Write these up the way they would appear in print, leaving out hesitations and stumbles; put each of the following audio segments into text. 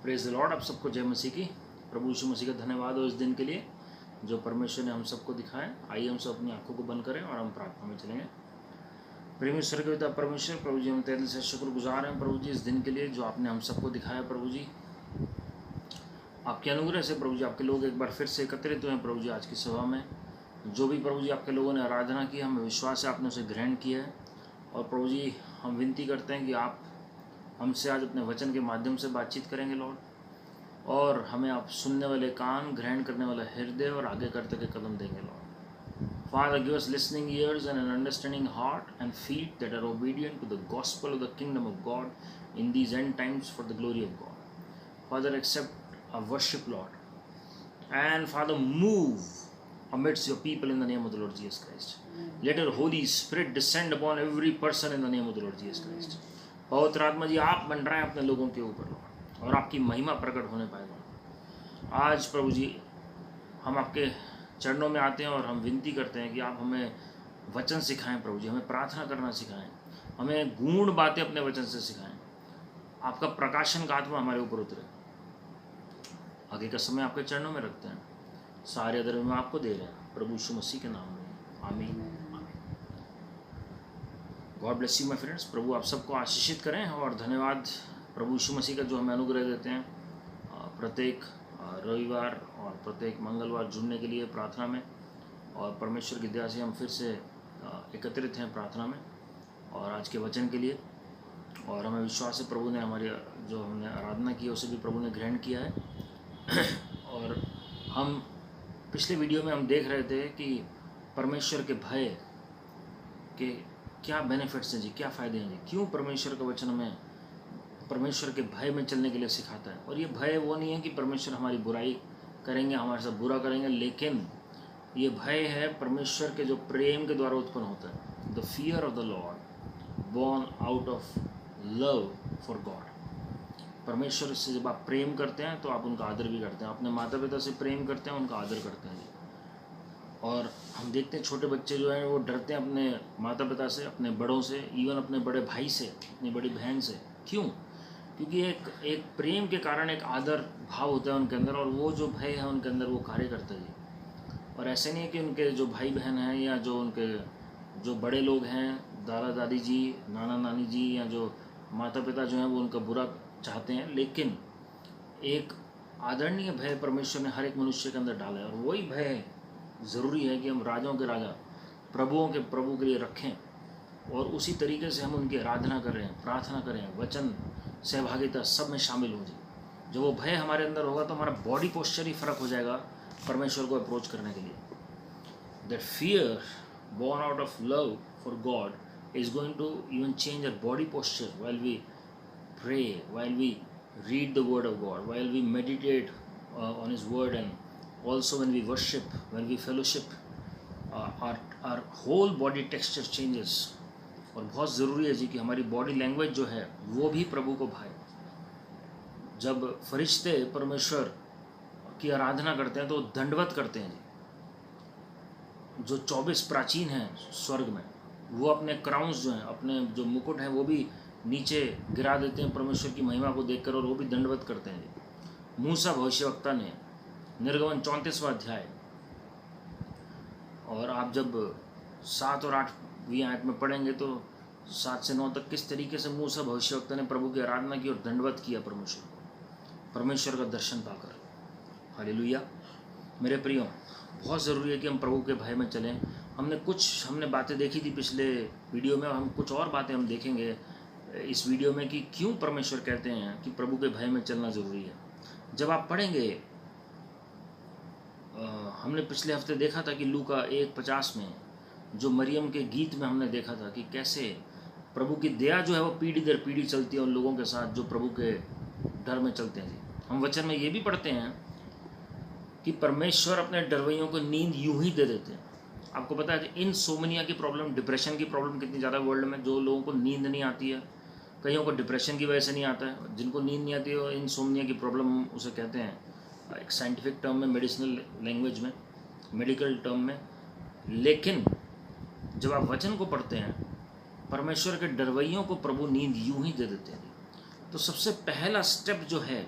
Praise the Lord. आप सबको जय मसीह की। प्रभु यीशु मसीह का धन्यवाद हो इस दिन के लिए जो परमेश्वर ने हम सबको दिखाया। आइए हम सब अपनी आंखों को बंद करें और हम प्रार्थना में चलेंगे। प्रेमेश्वर के पिता परमेश्वर, प्रभु जी हम तहे दिल से शुक्रगुजार हैं प्रभु जी इस दिन के लिए जो आपने हम सबको दिखाया। प्रभु जी आपके अनुग्रह से प्रभु जी आपके लोग एक बार फिर से एकत्रित हुए हैं प्रभु जी आज की सभा में। जो भी प्रभु जी आपके लोगों ने आराधना की, हमें विश्वास है आपने उसे ग्रहण किया है। और प्रभु जी हम विनती करते हैं कि आप हमसे आज अपने वचन के माध्यम से बातचीत करेंगे लॉर्ड, और हमें आप सुनने वाले कान, ग्रहण करने वाला हृदय और आगे करते के कदम देंगे Lord. Father, give us listening ears and an understanding heart and feet that are obedient to the gospel of the kingdom of God in these end times for the glory of God. Father, accept our worship, Lord. And Father, move amidst your people in the name of the Lord Jesus Christ. Let your Holy Spirit descend upon every person in the name of the Lord Jesus Christ. पवित्र आत्मा जी आप बन रहे हैं अपने लोगों के ऊपर लॉर्ड, और आपकी महिमा प्रकट होने पाएगा। आज प्रभु जी हम आपके चरणों में आते हैं और हम विनती करते हैं कि आप हमें वचन सिखाएं प्रभु जी, हमें प्रार्थना करना सिखाएं, हमें गूढ़ बातें अपने वचन से सिखाएं। आपका प्रकाशन का आत्मा हमारे ऊपर उतरे। आगे का समय आपके चरणों में रखते हैं, सारे अदर में आपको दे रहे हैं प्रभु यीशु मसीह के नाम में, आमीन। God bless you my friends. प्रभु आप सबको आशीषित करें और धन्यवाद प्रभु यीशु मसीह का जो हमें अनुग्रह देते हैं प्रत्येक रविवार और प्रत्येक मंगलवार जुड़ने के लिए प्रार्थना में। और परमेश्वर की दया से हम फिर से एकत्रित हैं प्रार्थना में और आज के वचन के लिए। और हमें विश्वास है प्रभु ने हमारी जो हमने आराधना की उसे भी प्रभु ने ग्रहण किया है। और हम पिछले वीडियो में हम देख रहे थे कि परमेश्वर के भय के क्या बेनिफिट्स हैं जी, क्या फ़ायदे हैं जी, क्यों परमेश्वर का वचन हमें परमेश्वर के भय में चलने के लिए सिखाता है। और ये भय वो नहीं है कि परमेश्वर हमारी बुराई करेंगे, हमारे साथ बुरा करेंगे, लेकिन ये भय है परमेश्वर के जो प्रेम के द्वारा उत्पन्न होता है। The fear of the Lord born out of love for God. परमेश्वर से जब आप प्रेम करते हैं तो आप उनका आदर भी करते हैं। अपने माता पिता से प्रेम करते हैं, उनका आदर करते हैं जी। और हम देखते हैं छोटे बच्चे जो हैं वो डरते हैं अपने माता पिता से, अपने बड़ों से, इवन अपने बड़े भाई से, अपनी बड़ी बहन से। क्यों? क्योंकि एक प्रेम के कारण एक आदर भाव होता है उनके अंदर, और वो जो भय है उनके अंदर वो कार्य करता है जी। और ऐसे नहीं है कि उनके जो भाई बहन हैं या जो उनके जो बड़े लोग हैं, दादा दादी जी, नाना नानी जी, या जो माता पिता जो हैं वो उनका बुरा चाहते हैं, लेकिन एक आदरणीय भय परमेश्वर ने हर एक मनुष्य के अंदर डाला है। और वही भय ज़रूरी है कि हम राजाओं के राजा, प्रभुओं के प्रभु के लिए रखें, और उसी तरीके से हम उनकी आराधना करें, प्रार्थना करें, वचन सहभागिता सब में शामिल हो जाए। जब वो भय हमारे अंदर होगा तो हमारा बॉडी पोस्चर ही फ़र्क हो जाएगा परमेश्वर को अप्रोच करने के लिए। That fear born out of love for God is going to even change our body posture while we pray, while we read the word of God, while we meditate on his word, and also when we worship, when we fellowship, our whole body texture changes. और बहुत ज़रूरी है जी कि हमारी body language जो है वो भी प्रभु को भाए। जब फरिश्ते परमेश्वर की आराधना करते हैं तो दंडवत करते हैं जी। जो 24 प्राचीन हैं स्वर्ग में, वो अपने क्राउन्स जो हैं, अपने जो मुकुट हैं, वो भी नीचे गिरा देते हैं परमेश्वर की महिमा को देखकर, और वो भी दंडवत करते हैं। मूसा भविष्यवक्ता ने निर्गमन 34वां अध्याय, और आप जब 7 और 8वीं आयत में पढ़ेंगे तो 7 से 9 तक किस तरीके से मूसा भविष्यवक्ता ने प्रभु की आराधना की और दंडवत किया परमेश्वर को, परमेश्वर का दर्शन पाकर। हालेलुया। मेरे प्रियो, बहुत ज़रूरी है कि हम प्रभु के भय में चलें। हमने बातें देखी थी पिछले वीडियो में, और हम कुछ और बातें हम देखेंगे इस वीडियो में कि क्यों परमेश्वर कहते हैं कि प्रभु के भय में चलना ज़रूरी है। जब आप पढ़ेंगे, हमने पिछले हफ्ते देखा था कि लूका 1:50 में जो मरियम के गीत में हमने देखा था कि कैसे प्रभु की दया जो है वो पीढ़ी दर पीढ़ी चलती है उन लोगों के साथ जो प्रभु के डर में चलते हैं जी। हम वचन में ये भी पढ़ते हैं कि परमेश्वर अपने डरवैयों को नींद यूं ही दे देते हैं। आपको पता है इनसोमनिया की प्रॉब्लम, डिप्रेशन की प्रॉब्लम कितनी ज़्यादा वर्ल्ड में, जो लोगों को नींद नहीं आती है। कईयों को डिप्रेशन की वजह से नहीं आता है, जिनको नींद नहीं आती है इनसोमनिया की प्रॉब्लम उसे कहते हैं एक साइंटिफिक टर्म में, मेडिसिनल लैंग्वेज में, मेडिकल टर्म में। लेकिन जब आप वचन को पढ़ते हैं, परमेश्वर के डरवैयों को प्रभु नींद यूं ही दे देते हैं। तो सबसे पहला स्टेप जो है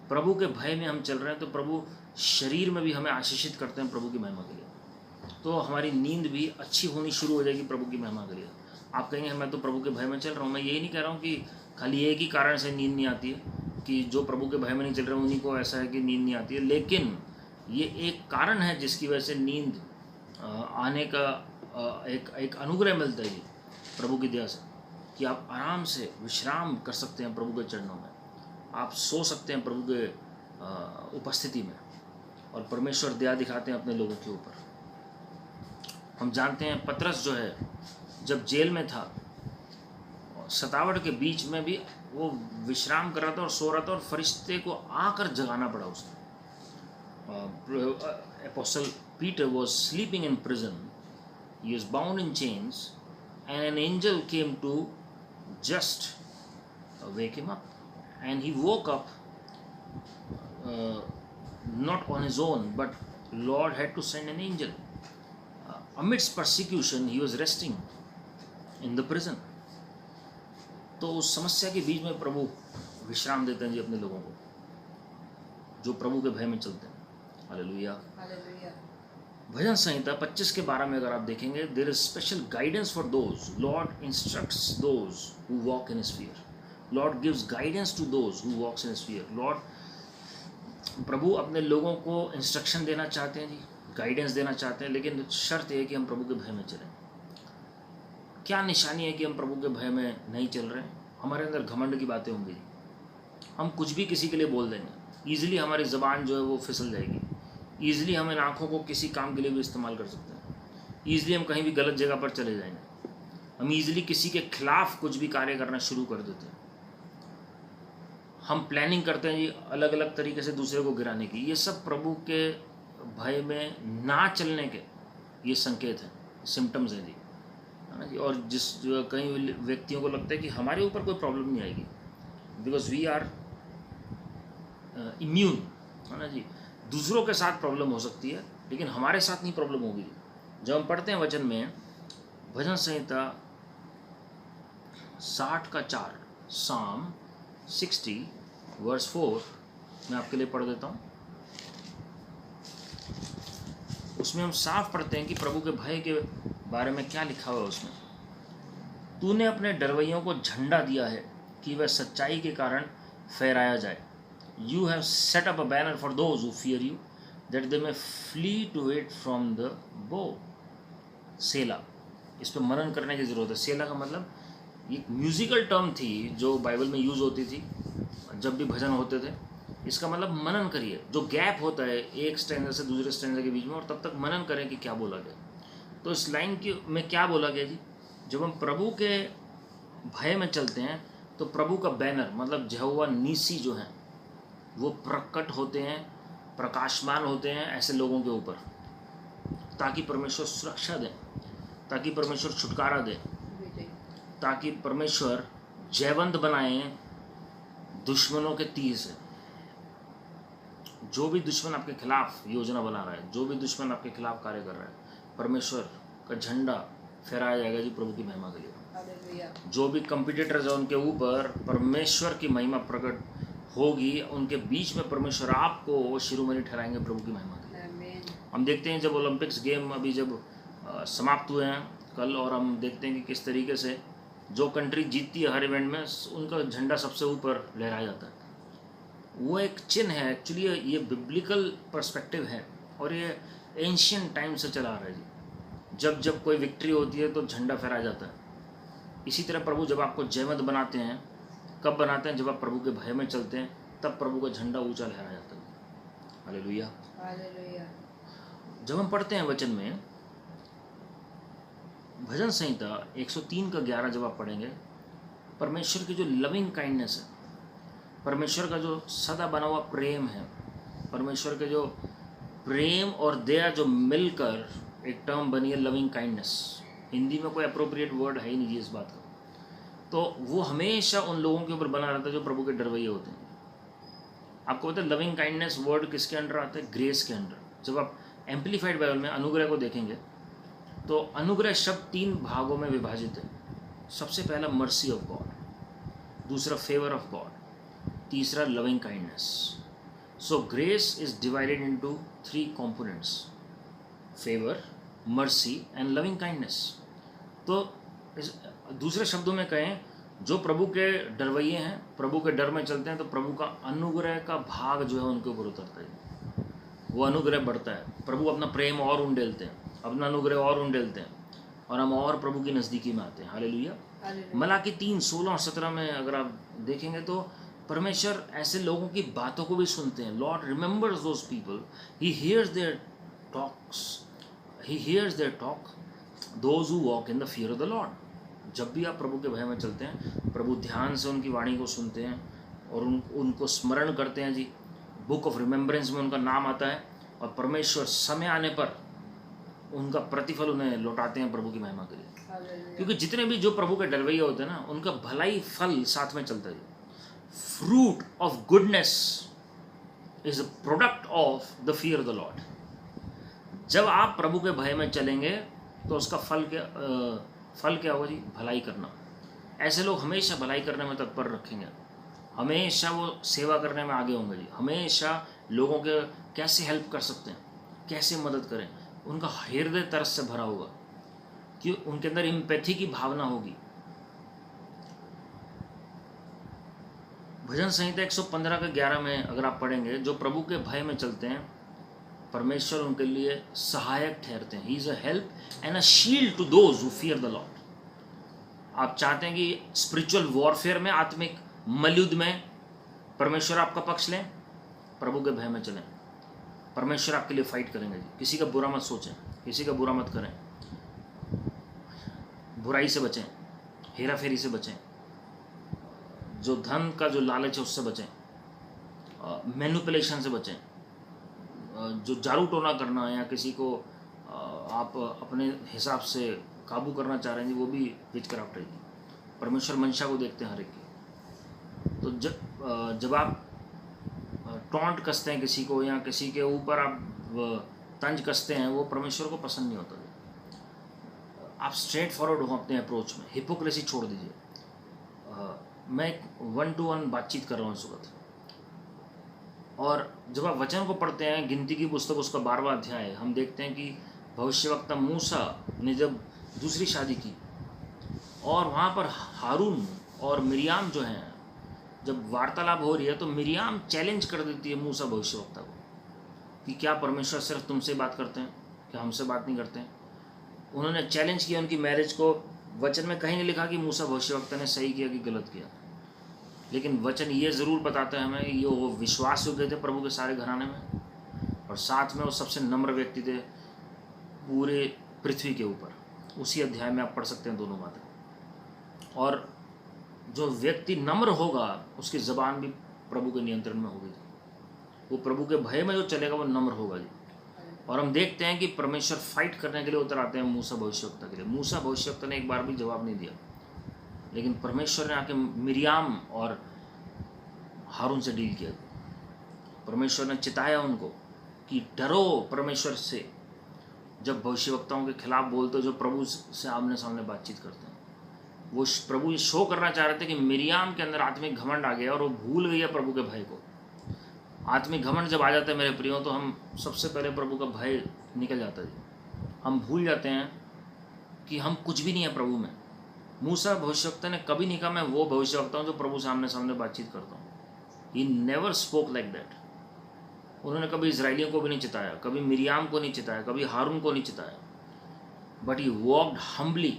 प्रभु के भय में हम चल रहे हैं तो प्रभु शरीर में भी हमें आशीषित करते हैं प्रभु की महिमा के लिए। तो हमारी नींद भी अच्छी होनी शुरू हो जाएगी प्रभु की महिमा के लिए। आप कहेंगे मैं तो प्रभु के भय में चल रहा हूँ। मैं यही नहीं कह रहा हूँ कि खाली एक ही कारण से नींद नहीं आती है कि जो प्रभु के भय में नहीं चल रहे उन्हीं को ऐसा है कि नींद नहीं आती है, लेकिन ये एक कारण है जिसकी वजह से नींद आने का एक अनुग्रह मिलता है जी प्रभु की दया से, कि आप आराम से विश्राम कर सकते हैं प्रभु के चरणों में, आप सो सकते हैं प्रभु के उपस्थिति में, और परमेश्वर दया दिखाते हैं अपने लोगों के ऊपर। हम जानते हैं पतरस जो है जब जेल में था, सतावट के बीच में भी वो विश्राम कर रहा था और सो रहा था, और फरिश्ते को आकर जगाना पड़ा उसको। Apostle Peter was sleeping in prison. He was bound in chains, and an angel came to just wake him up. And he woke up not on his own, but Lord had to send an angel. Amidst persecution, he was resting in the prison. तो उस समस्या के बीच में प्रभु विश्राम देते हैं जी अपने लोगों को जो प्रभु के भय में चलते हैं। हालेलुया। भजन संहिता 25 के 12 में अगर आप देखेंगे, there is special guidance for those, Lord instructs those who walk in his fear, Lord gives guidance to those who walks in his fear. Lord, प्रभु अपने लोगों को इंस्ट्रक्शन देना चाहते हैं जी, गाइडेंस देना चाहते हैं, लेकिन शर्त है कि हम प्रभु के भय में चलें। क्या निशानी है कि हम प्रभु के भय में नहीं चल रहे हैं? हमारे अंदर घमंड की बातें होंगी, हम कुछ भी किसी के लिए बोल देंगे, ईजिली हमारी ज़बान जो है वो फिसल जाएगी, ईजिली हम इन आँखों को किसी काम के लिए भी इस्तेमाल कर सकते हैं, ईजिली हम कहीं भी गलत जगह पर चले जाएंगे, हम ईजिली किसी के खिलाफ कुछ भी कार्य करना शुरू कर देते हैं, हम प्लानिंग करते हैं जी अलग अलग तरीके से दूसरे को गिराने की। ये सब प्रभु के भय में ना चलने के ये संकेत हैं, सिम्टम्स हैं जी, है ना जी। और कई व्यक्तियों को लगता है कि हमारे ऊपर कोई प्रॉब्लम नहीं आएगी बिकॉज वी आर इम्यून, है ना जी। दूसरों के साथ प्रॉब्लम हो सकती है लेकिन हमारे साथ नहीं प्रॉब्लम होगी। जब हम पढ़ते हैं वचन में, भजन संहिता 60 का 4, साम 60 वर्स 4, मैं आपके लिए पढ़ देता हूँ। उसमें हम साफ पढ़ते हैं कि प्रभु के भय के बारे में क्या लिखा हुआ है उसमें। तूने अपने डरवैयों को झंडा दिया है कि वह सच्चाई के कारण फहराया जाए। You have set up a banner for those who fear you, that they may flee to it from the bow. सेला, इस पर मनन करने की ज़रूरत है। सेला का मतलब एक म्यूजिकल टर्म थी जो बाइबल में यूज़ होती थी जब भी भजन होते थे। इसका मतलब मनन करिए, जो गैप होता है एक स्टैंडर से दूसरे स्टैंडर के बीच में, और तब तक मनन करें कि क्या बोला गया। तो इस लाइन में क्या बोला गया जी? जब हम प्रभु के भय में चलते हैं तो प्रभु का बैनर मतलब यहोवा नीसी जो है वो प्रकट होते हैं, प्रकाशमान होते हैं ऐसे लोगों के ऊपर, ताकि परमेश्वर सुरक्षा दें, ताकि परमेश्वर छुटकारा दें, ताकि परमेश्वर जयवंत बनाएं दुश्मनों के तीर से। जो भी दुश्मन आपके खिलाफ योजना बना रहा है, जो भी दुश्मन आपके खिलाफ कार्य कर रहा है, परमेश्वर का झंडा फहराया जाएगा जी प्रभु की महिमा के लिए। जो भी कंपटीटर्स है उनके ऊपर परमेश्वर की महिमा प्रकट होगी, उनके बीच में परमेश्वर आपको शिरोमणि ठहराएंगे प्रभु की महिमा के लिए। हम देखते हैं जब ओलंपिक्स गेम अभी जब समाप्त हुए हैं कल, और हम देखते हैं कि किस तरीके से जो कंट्री जीतती है हर इवेंट में उनका झंडा सबसे ऊपर लहराया जाता है। वो एक चिन्ह है, एक्चुअली ये बिब्लिकल पर्सपेक्टिव है और ये एंशियंट टाइम से चला आ रहा है जी। जब जब कोई विक्ट्री होती है तो झंडा फहराया जाता है। इसी तरह प्रभु जब आपको जयवंत बनाते हैं, कब बनाते हैं? जब आप प्रभु के भय में चलते हैं, तब प्रभु का झंडा ऊंचा लहराया जाता है। Hallelujah, hallelujah. जब हम पढ़ते हैं वचन में भजन संहिता 103 का 11 जब आप पढ़ेंगे, परमेश्वर की जो लविंग काइंडनेस है, परमेश्वर का जो सदा बना हुआ प्रेम है, परमेश्वर के जो प्रेम और दया जो मिलकर एक टर्म बनी है लविंग काइंडनेस। हिंदी में कोई अप्रोप्रिएट वर्ड है ही नहीं इस बात का। तो वो हमेशा उन लोगों के ऊपर बना रहता है जो प्रभु के डरवैये होते हैं। आपको पता है लविंग काइंडनेस वर्ड किसके अंडर आता है? ग्रेस के अंडर। जब आप एम्पलीफाइड बाइबल में अनुग्रह को देखेंगे तो अनुग्रह शब्द 3 भागों में विभाजित है। सबसे पहला मर्सी ऑफ गॉड, दूसरा फेवर ऑफ गॉड, तीसरा loving kindness. So grace is divided into 3 components, favour, mercy and loving kindness. तो दूसरे शब्दों में कहें, जो प्रभु के डरवैये हैं, प्रभु के डर में चलते हैं, तो प्रभु का अनुग्रह का भाग जो है उनके ऊपर उतरता है, वो अनुग्रह बढ़ता है। प्रभु अपना प्रेम और उंडेलते हैं, अपना अनुग्रह और उंडेलते हैं, और हम और प्रभु की नज़दीकी में आते हैं। हालेलुया। मलाकी 3:16 और 17 में अगर आप देखेंगे तो परमेश्वर ऐसे लोगों की बातों को भी सुनते हैं। Lord remembers those people, he hears their talks, he hears their talk, those who walk in the fear of the Lord. जब भी आप प्रभु के भय में चलते हैं, प्रभु ध्यान से उनकी वाणी को सुनते हैं और उनको स्मरण करते हैं जी। बुक ऑफ रिमेम्बरेंस में उनका नाम आता है, और परमेश्वर समय आने पर उनका प्रतिफल उन्हें लौटाते हैं प्रभु की महिमा के लिए। क्योंकि जितने भी जो प्रभु के डरवैये होते हैं ना, उनका भलाई फल साथ में चलता है। Fruit of goodness is a product of the fear of the Lord. जब आप प्रभु के भय में चलेंगे तो उसका फल क्या होगा जी? भलाई करना। ऐसे लोग हमेशा भलाई करने में तत्पर रखेंगे, हमेशा वो सेवा करने में आगे होंगे जी, हमेशा लोगों के कैसे हेल्प कर सकते हैं, कैसे मदद करें, उनका हृदय तरस से भरा होगा, कि उनके अंदर एम्पैथी की भावना होगी। भजन संहिता 115 के 11 में अगर आप पढ़ेंगे, जो प्रभु के भय में चलते हैं, परमेश्वर उनके लिए सहायक ठहरते हैं। He is a help and a shield to those who fear the Lord. आप चाहते हैं कि स्पिरिचुअल वॉरफेयर में, आत्मिक मलयुद्ध में परमेश्वर आपका पक्ष लें, प्रभु के भय में चलें, परमेश्वर आपके लिए फाइट करेंगे जी। किसी का बुरा मत सोचें, किसी का बुरा मत करें, बुराई से बचें, हेरा फेरी से बचें, जो धन का जो लालच है उससे बचें, मैनिपुलेशन से बचें, जो जारू टोना करना या किसी को आप अपने हिसाब से काबू करना चाह रहे हैं, वो भी विचक्राफ्ट है। परमेश्वर मंशा को देखते हैं हर एक की। तो जब आप टॉन्ट कसते हैं किसी को, या किसी के ऊपर आप तंज कसते हैं, वो परमेश्वर को पसंद नहीं होता। आप स्ट्रेट फॉरवर्ड हो अपने अप्रोच में, हिपोक्रेसी छोड़ दीजिए। मैं एक 1-to-1 बातचीत कर रहा हूँ इस वक्त, और जब आप वचन को पढ़ते हैं, गिनती की पुस्तक उसका 12वां अध्याय, हम देखते हैं कि भविष्यवक्ता मूसा ने जब दूसरी शादी की, और वहाँ पर हारून और मिरियाम जो हैं, जब वार्तालाप हो रही है, तो मिरियाम चैलेंज कर देती है मूसा भविष्यवक्ता को कि क्या परमेश्वर सिर्फ तुमसे बात करते हैं, क्या हमसे बात नहीं करते हैं? उन्होंने चैलेंज किया उनकी मैरिज को। वचन में कहीं नहीं लिखा कि मूसा भविष्यवक्ता ने सही किया कि गलत किया, लेकिन वचन ये ज़रूर बताता है हमें, ये वो विश्वास योग्य थे प्रभु के सारे घराने में, और साथ में वो सबसे नम्र व्यक्ति थे पूरे पृथ्वी के ऊपर। उसी अध्याय में आप पढ़ सकते हैं दोनों बातें। और जो व्यक्ति नम्र होगा, उसकी ज़बान भी प्रभु के नियंत्रण में होगी। वो प्रभु के भय में जो चलेगा वो नम्र होगा जी। और हम देखते हैं कि परमेश्वर फाइट करने के लिए उतर आते हैं मूसा भविष्यवक्ता के लिए। मूसा भविष्यवक्ता ने एक बार भी जवाब नहीं दिया, लेकिन परमेश्वर ने आके मिरियाम और हारून से डील किया। परमेश्वर ने चिताया उनको कि डरो परमेश्वर से, जब भविष्यवक्ताओं के खिलाफ बोलते हो, जो प्रभु से आमने सामने बातचीत करते हैं। वो प्रभु ये शो करना चाह रहे थे कि मिरियाम के अंदर आत्मिक घमंड आ गया और वो भूल गई है प्रभु के भय को। आत्मिक घमंड जब आ जाता है मेरे प्रियो, तो हम सबसे पहले प्रभु का भय निकल जाता है। हम भूल जाते हैं कि हम कुछ भी नहीं है प्रभु में। मूसा भविष्यवक्ता ने कभी नहीं कहा मैं वो भविष्यवक्ता हूँ जो प्रभु से आमने सामने बातचीत करता हूँ। He never spoke like that. उन्होंने कभी इजराइलियों को भी नहीं चिताया, कभी मिरियाम को नहीं चिताया, कभी हारून को नहीं चिताया, but he walked humbly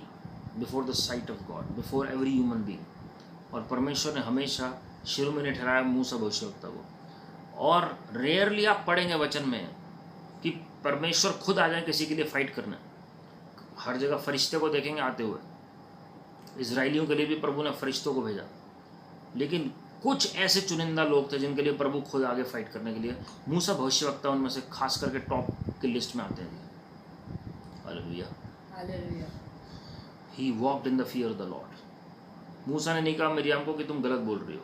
before the sight of God, before every human being. और परमेश्वर ने हमेशा शुरू में नहीं ठहराया मूसा भविष्यवक्ता को। और रेयरली आप पढ़ेंगे वचन में कि परमेश्वर खुद आ जाए किसी के लिए फाइट करने। हर जगह फरिश्ते को देखेंगे आते हुए। इजराइलियों के लिए भी प्रभु ने फरिश्तों को भेजा, लेकिन कुछ ऐसे चुनिंदा लोग थे जिनके लिए प्रभु खुद आगे फाइट करने के लिए। मूसा भविष्यवक्ता उनमें से खास करके टॉप की लिस्ट में आते हैं। Hallelujah, hallelujah. He walked in the fear of the Lord. मूसा ने नहीं कहा मिरियाम को कि तुम गलत बोल रही हो,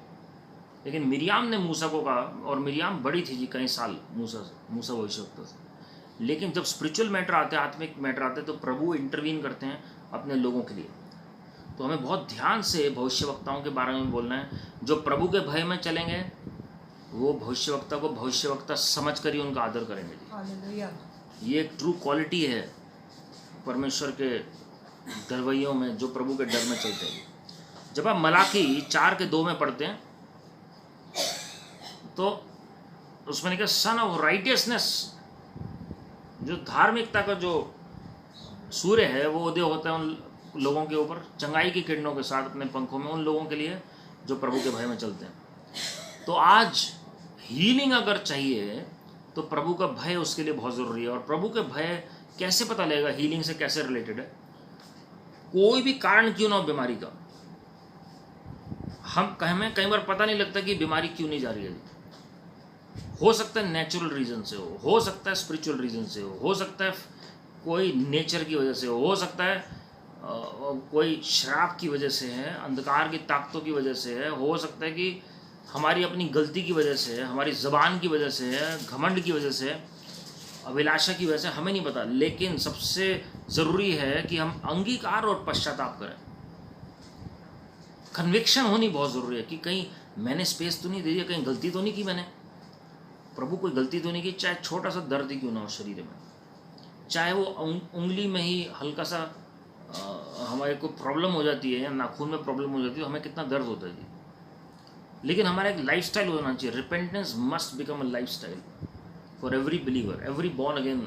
लेकिन मिरियाम ने मूसा को कहा, और मिरियाम बड़ी थी जी कई साल मूसा भविष्यवक्ता से। लेकिन जब स्पिरिचुअल मैटर आते हैं, आत्मिक मैटर आते हैं, तो प्रभु इंटरवीन करते हैं अपने लोगों के लिए। तो हमें बहुत ध्यान से भविष्यवक्ताओं के बारे में बोलना है, जो प्रभु के भय में चलेंगे, वो भविष्यवक्ता को भविष्यवक्ता समझ कर ही उनका आदर करेंगे जी। हालेलुया। ये एक ट्रू क्वालिटी है परमेश्वर के दरवैयों में, जो प्रभु के डर में चलते हैं। जब आप मलाकी 4:2 में पढ़ते हैं तो उसमें लिखा सन ऑफ राइटियसनेस, जो धार्मिकता का जो सूर्य है वो उदय होता है उन लोगों के ऊपर चंगाई की किरणों के साथ अपने पंखों में, उन लोगों के लिए जो प्रभु के भय में चलते हैं। तो आज हीलिंग अगर चाहिए तो प्रभु का भय उसके लिए बहुत ज़रूरी है। और प्रभु के भय कैसे पता लगेगा, हीलिंग से कैसे रिलेटेड है? कोई भी कारण क्यों ना हो बीमारी का, हमें कई बार पता नहीं लगता कि बीमारी क्यों नहीं जा रही है। हो सकता है नेचुरल रीजन से हो सकता है स्पिरिचुअल रीजन से हो सकता है कोई नेचर की वजह से हो सकता है कोई श्राप की वजह से है, अंधकार की ताकतों की वजह से है, हो सकता है कि हमारी अपनी गलती की वजह से है, हमारी ज़बान की वजह से है, घमंड की वजह से है, अभिलाषा की वजह से, हमें नहीं पता। लेकिन सबसे ज़रूरी है कि हम अंगीकार और पश्चाताप करें। कन्विक्शन होनी बहुत ज़रूरी है कि कहीं मैंने स्पेस तो नहीं दे दिया, कहीं गलती तो नहीं की मैंने, प्रभु कोई गलती तो नहीं की, चाहे छोटा सा दर्द ही क्यों ना हो शरीर में, चाहे वो उंगली में ही हल्का सा हमारे को प्रॉब्लम हो जाती है या नाखून में प्रॉब्लम हो जाती है, हमें कितना दर्द होता है जी। लेकिन हमारा एक लाइफस्टाइल होना चाहिए। Repentance must become a lifestyle for every believer, every born again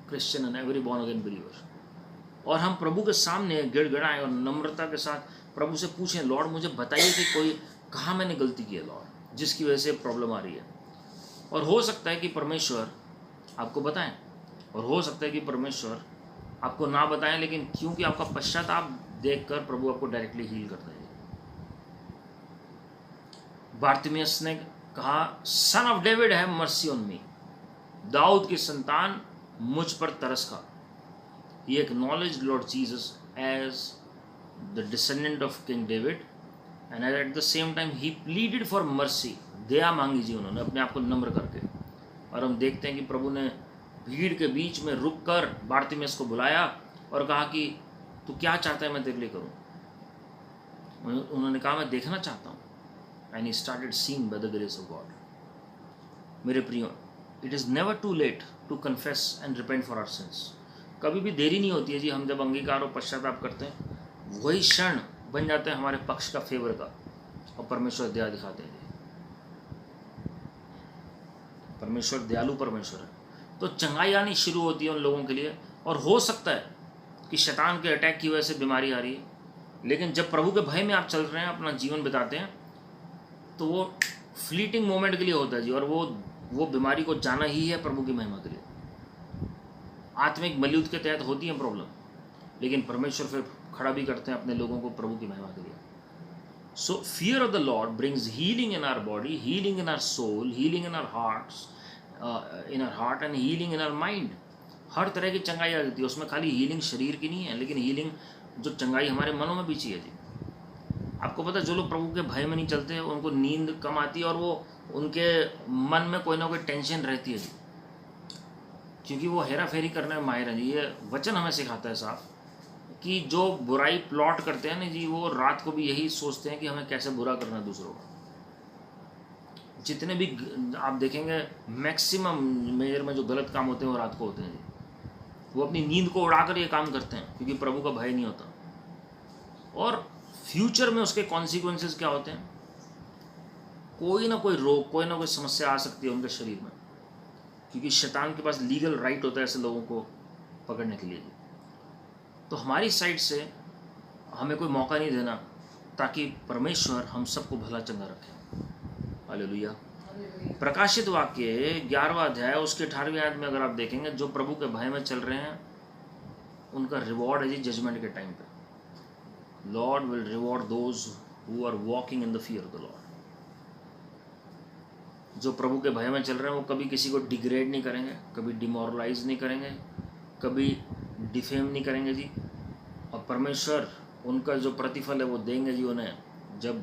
Christian and every born again believer. और हम प्रभु के सामने गिड़गिड़ाएं और नम्रता के साथ प्रभु से पूछें, लॉर्ड मुझे बताइए कि कोई कहाँ मैंने गलती की है लॉर्ड, जिसकी वजह से प्रॉब्लम आ रही है। और हो सकता है कि परमेश्वर आपको बताएं, और हो सकता है कि परमेश्वर आपको ना बताएं, लेकिन क्योंकि आपका पश्चाताप देखकर प्रभु आपको डायरेक्टली हील करता है। बार्तिमेउस ने कहा, son of David have mercy on me, दाऊद की संतान मुझ पर तरस खा। He acknowledged Lord Jesus as the descendant of King David, and at the same time he pleaded for mercy. दया मांगी जी उन्होंने अपने आप को नम्र करके। और हम देखते हैं कि प्रभु ने भीड़ के बीच में रुककर बार्तिमेउस को बुलाया और कहा कि तू क्या चाहता है मैं तेरे लिए करूं। उन्होंने कहा मैं देखना चाहता हूं। And he started seeing by the grace of God. मेरे प्रियो, it is never too late to confess and repent for our sins. कभी भी देरी नहीं होती है जी। हम जब अंगीकार और पश्चाताप करते हैं वही क्षण बन जाते हैं हमारे पक्ष का, फेवर का, और परमेश्वर दया दिखाते हैं। परमेश्वर दयालु परमेश्वर है। तो चंगाई आनी शुरू होती है उन लोगों के लिए। और हो सकता है कि शैतान के अटैक की वजह से बीमारी आ रही है, लेकिन जब प्रभु के भय में आप चल रहे हैं, अपना जीवन बिताते हैं, तो वो फ्लीटिंग मोमेंट के लिए होता है जी। और वो बीमारी को जाना ही है प्रभु की महिमा के लिए। आत्मिक बलियुद्ध के तहत होती है प्रॉब्लम, लेकिन परमेश्वर फिर खड़ा भी करते हैं अपने लोगों को प्रभु की महिमा के लिए। So fear of the Lord brings healing in our body, healing in our soul, healing in our hearts, in our heart and healing in our mind. हर तरह की चंगाई आ जाती है उसमें। खाली हीलिंग शरीर की नहीं है, लेकिन हीलिंग जो चंगाई हमारे मनों में भी चाहिए जी। आपको पता है जो लोग प्रभु के भय में नहीं चलते उनको नींद कम आती है और वो उनके मन में कोई ना कोई टेंशन रहती है जी, क्योंकि वो हेरा फेरी करने में माहिर है जी। ये वचन हमें सिखाता है साहब कि जो बुराई प्लॉट करते हैं ना जी, वो रात को भी यही सोचते हैं कि हमें कैसे बुरा करना है दूसरों को। जितने भी आप देखेंगे मैक्सिमम मेजर में जो गलत काम होते हैं वो रात को होते हैं जी। वो अपनी नींद को उड़ाकर ये काम करते हैं क्योंकि प्रभु का भय नहीं होता। और फ्यूचर में उसके कॉन्सिक्वेंसेस क्या होते हैं? कोई ना कोई रोग, कोई ना कोई समस्या आ सकती है उनके शरीर में, क्योंकि शैतान के पास लीगल राइट होता है ऐसे लोगों को पकड़ने के लिए। तो हमारी साइड से हमें कोई मौका नहीं देना ताकि परमेश्वर हम सबको भला चंगा रखे। हालेलुया। प्रकाशित वाक्य 11वां अध्याय उसके 18वें आयत में अगर आप देखेंगे, जो प्रभु के भय में चल रहे हैं उनका रिवॉर्ड है जी जजमेंट के टाइम पे। Lord will reward those who are walking in the fear of the Lord. जो प्रभु के भय में चल रहे हैं वो कभी किसी को डिग्रेड नहीं करेंगे, कभी डिमोरलाइज नहीं करेंगे, कभी डिफेम नहीं करेंगे जी। और परमेश्वर उनका जो प्रतिफल है वो देंगे जी उन्हें, जब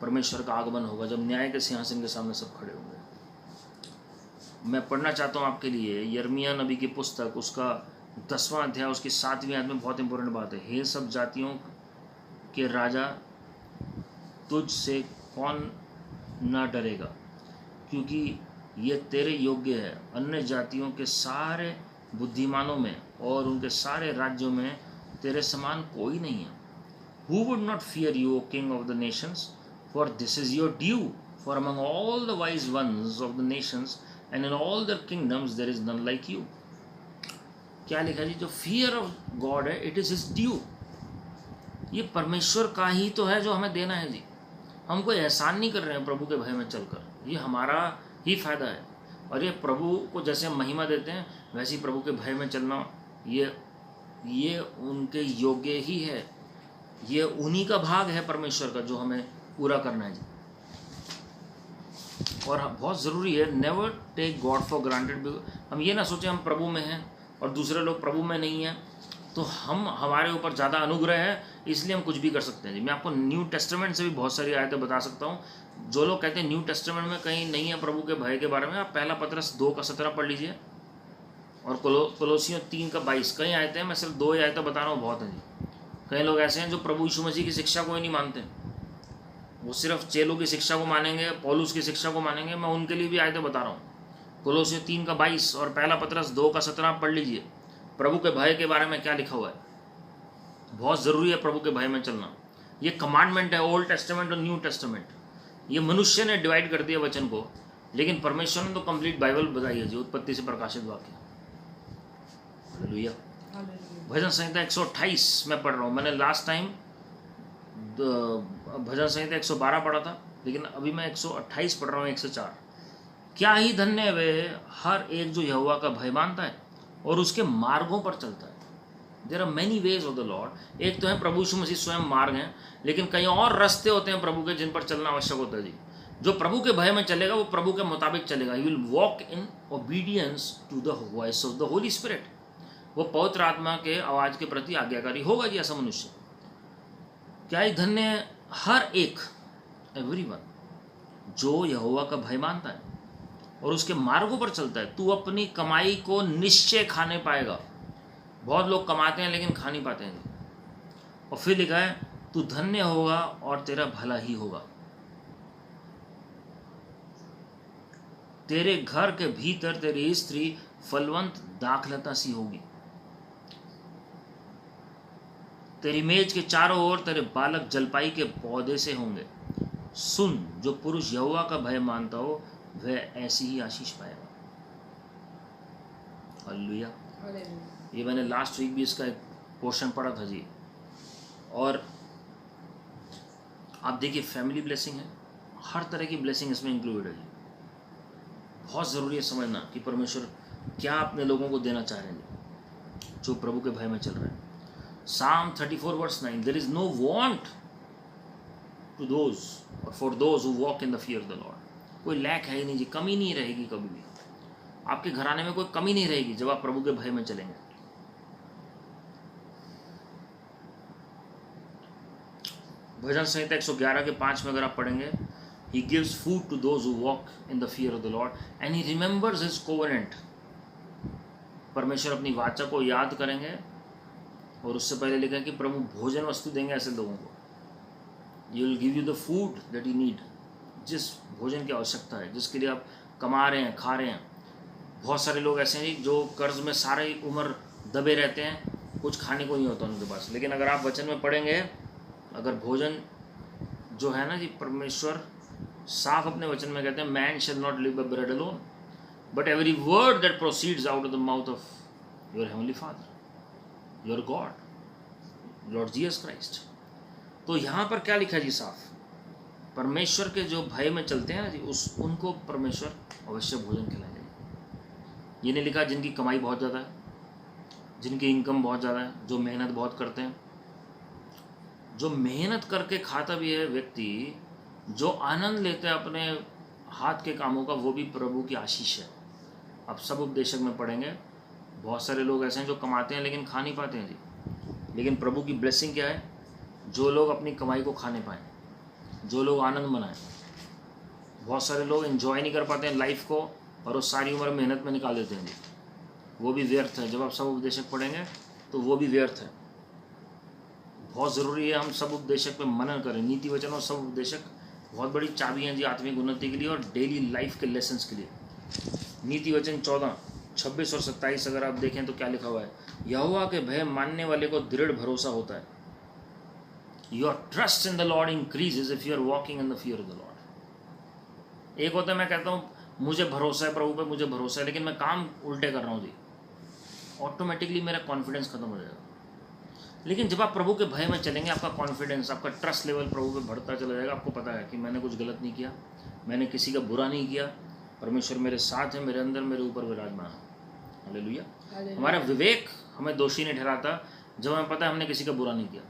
परमेश्वर का आगमन होगा, जब न्याय के सिंहासन के सामने सब खड़े होंगे। मैं पढ़ना चाहता हूँ आपके लिए यिर्मयाह नबी की पुस्तक, उसका 10वां अध्याय, उसकी 7वीं आयत में बहुत इंपॉर्टेंट बात है। हे सब जातियों के राजा, तुझ से कौन न डरेगा। क्योंकि ये तेरे योग्य है। अन्य जातियों के सारे बुद्धिमानों में और उनके सारे राज्यों में तेरे समान कोई नहीं है। Who would not fear you, O King of the nations? For this is your due. For among all the wise ones of the nations and in all their kingdoms there is none like you. क्या लिखा जी? जो fear of God है, it is his due. ये परमेश्वर का ही तो है जो हमें देना है जी। हम कोई एहसान नहीं कर रहे हैं प्रभु के भय में चलकर, ये हमारा ही फायदा है। और ये प्रभु को जैसे हम महिमा देते हैं वैसे ही प्रभु के भय में चलना ये उनके योग्य ही है। ये उन्हीं का भाग है परमेश्वर का जो हमें पूरा करना है जी। और बहुत ज़रूरी है, never take God for granted. हम ये ना सोचें हम प्रभु में हैं और दूसरे लोग प्रभु में नहीं हैं तो हमारे ऊपर ज़्यादा अनुग्रह है इसलिए हम कुछ भी कर सकते हैं जी। मैं आपको न्यू टेस्टामेंट से भी बहुत सारी आयतें बता सकता हूँ। जो लोग कहते हैं न्यू टेस्टामेंट में कहीं नहीं है प्रभु के भय के बारे में, आप पहला पतरस 2:17 पढ़ लीजिए और कोलोसियों 3:22 कई आयतें हैं। मैं सिर्फ 2 आयतें बता रहा हूँ, बहुत हैं जी। कई लोग ऐसे हैं जो प्रभु यीशु मसीह की शिक्षा को ही नहीं मानते, वो सिर्फ चेलों की शिक्षा को मानेंगे, पौलुस की शिक्षा को मानेंगे। मैं उनके लिए भी आयतें बता रहा हूँ। कोलोसियों 3:22 और पहला पतरस 2:17 पढ़ लीजिए। प्रभु के भय के बारे में क्या लिखा हुआ है। बहुत ज़रूरी है प्रभु के भय में चलना। ये कमांडमेंट है, ओल्ड टेस्टामेंट और न्यू टेस्टामेंट। ये मनुष्य ने डिवाइड कर दिया वचन को, लेकिन परमेश्वर ने तो कंप्लीट बाइबल बताई है जी, उत्पत्ति से प्रकाशित वाक्य। हालेलुया। भजन संहिता 128 में पढ़ रहा हूँ। मैंने लास्ट टाइम भजन संहिता 112 पढ़ा था, लेकिन अभी मैं 128 पढ़ रहा हूँ 104। क्या ही धन्य वे हर एक जो यहोवा का भय मानता है और उसके मार्गों पर चलता है। There are many ways of the Lord. एक तो है प्रभु यीशु मसीह स्वयं मार्ग हैं, लेकिन कई और रास्ते होते हैं प्रभु के जिन पर चलना आवश्यक होता है जी। जो प्रभु के भय में चलेगा वो प्रभु के मुताबिक चलेगा। He will walk in obedience to the voice of the Holy Spirit. वो पवित्र आत्मा के आवाज के प्रति आज्ञाकारी होगा जी ऐसा मनुष्य। क्या ही धन्य हर एक, एवरीवन, जो यहोवा का भय मानता है और उसके मार्गों पर चलता है। तू अपनी कमाई को निश्चय खाने पाएगा। बहुत लोग कमाते हैं लेकिन खा नहीं पाते हैं। और फिर लिखा है तू धन्य होगा और तेरा भला ही होगा। तेरे घर के भीतर तेरी स्त्री फलवंत दाखलता सी होगी। तेरी मेज के चारों ओर तेरे बालक जलपाई के पौधे से होंगे। सुन, जो पुरुष यहोवा का भय मानता हो वह ऐसी ही आशीष पाएगा। हालेलुया। ये मैंने लास्ट वीक भी इसका एक पोर्शन पढ़ा था जी। और आप देखिए फैमिली ब्लेसिंग है, हर तरह की ब्लेसिंग इसमें इंक्लूडेड है जी। बहुत ज़रूरी है समझना कि परमेश्वर क्या अपने लोगों को देना चाह रहे हैं जो प्रभु के भय में चल रहे हैं। Psalm 34:9 There is no want to those or for those who walk in the fear of the Lord। कोई लैक है ही नहीं जी, कमी नहीं रहेगी कभी भी। आपके घराने में कोई कमी नहीं रहेगी जब आप प्रभु के भय में चलेंगे। भजन संहिता 111:5 में अगर आप पढ़ेंगे, He gives food to those who walk in the fear of the Lord and He remembers His covenant। परमेश्वर अपनी वाचा को याद करेंगे। और उससे पहले लिखा है कि प्रभु भोजन वस्तु देंगे ऐसे लोगों को। He will give you the food that you need। जिस भोजन की आवश्यकता है, जिसके लिए आप कमा रहे हैं, खा रहे हैं। बहुत सारे लोग ऐसे हैं जो कर्ज में सारी उम्र दबे रहते हैं, कुछ खाने को नहीं होता उनके पास। लेकिन अगर आप वचन में पढ़ेंगे, अगर भोजन जो है ना जी, परमेश्वर साफ अपने वचन में कहते हैं man shall not live by bread alone but every word that proceeds out of the mouth of your heavenly father, your God, Lord Jesus Christ. तो यहाँ पर क्या लिखा है जी साफ, परमेश्वर के जो भय में चलते हैं ना जी, उनको परमेश्वर अवश्य भोजन खिलाएंगे। ये नहीं लिखा जिनकी कमाई बहुत ज़्यादा है, जिनकी इनकम बहुत ज़्यादा है, जो मेहनत बहुत करते हैं। जो मेहनत करके खाता भी है व्यक्ति, जो आनंद लेते हैं अपने हाथ के कामों का, वो भी प्रभु की आशीष है। अब सब उपदेशक में पढ़ेंगे, बहुत सारे लोग ऐसे हैं जो कमाते हैं लेकिन खा नहीं पाते हैं जी। लेकिन प्रभु की ब्लेसिंग क्या है, जो लोग अपनी कमाई को खाने पाएँ, जो लोग आनंद मनाएं। बहुत सारे लोग एंजॉय नहीं कर पाते हैं लाइफ को और वो सारी उम्र मेहनत में निकाल देते हैं जी, वो भी व्यर्थ है। जब आप सब उपदेशक पढ़ेंगे तो वो भी व्यर्थ है। बहुत ज़रूरी है हम सब उपदेशक पे मनन करें, नीति वचन और सब उपदेशक बहुत बड़ी चाबी हैं जी आत्मिक उन्नति के लिए और डेली लाइफ के लेसन्स के लिए। नीति वचन 14, 26 और 27 अगर आप देखें तो क्या लिखा हुआ है, यहोवा के भय मानने वाले को दृढ़ भरोसा होता है। Your trust in the Lord increases if you are walking in the fear of the Lord. एक होता है मैं कहता हूँ मुझे भरोसा है प्रभु पे, मुझे भरोसा है, लेकिन मैं काम उल्टे कर रहा हूँ जी, ऑटोमेटिकली मेरा कॉन्फिडेंस खत्म हो जाएगा। लेकिन जब आप प्रभु के भय में चलेंगे, आपका कॉन्फिडेंस, आपका ट्रस्ट लेवल प्रभु पे बढ़ता चला जाएगा। आपको पता है कि मैंने कुछ गलत नहीं किया, मैंने किसी का बुरा नहीं किया, परमेश्वर मेरे साथ है, मेरे अंदर, मेरे ऊपर विराजमान है। हालेलुया। हमारा विवेक हमें दोषी नहीं ठहराता जब हमें पता है हमने किसी का बुरा नहीं किया।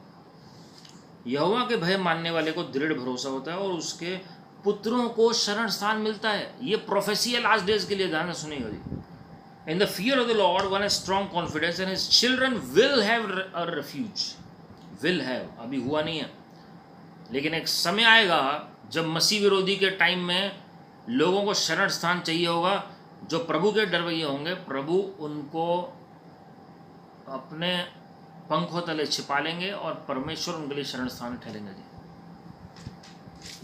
यहोवा के भय मानने वाले को दृढ़ भरोसा होता है और उसके पुत्रों को शरण स्थान मिलता है। ये प्रोफेसी है लास्ट डेज के लिए, ध्यान से सुनिएगा जी। In the fear of the Lord, one has strong confidence, and his children will have a refuge. Will have, अभी हुआ नहीं है, लेकिन एक समय आएगा जब मसीह विरोधी के टाइम में लोगों को शरण स्थान चाहिए होगा। जो प्रभु के डरवैये होंगे, प्रभु उनको अपने पंखों तले छिपा लेंगे और परमेश्वर उनके लिए शरण स्थान ठहरेंगे जी।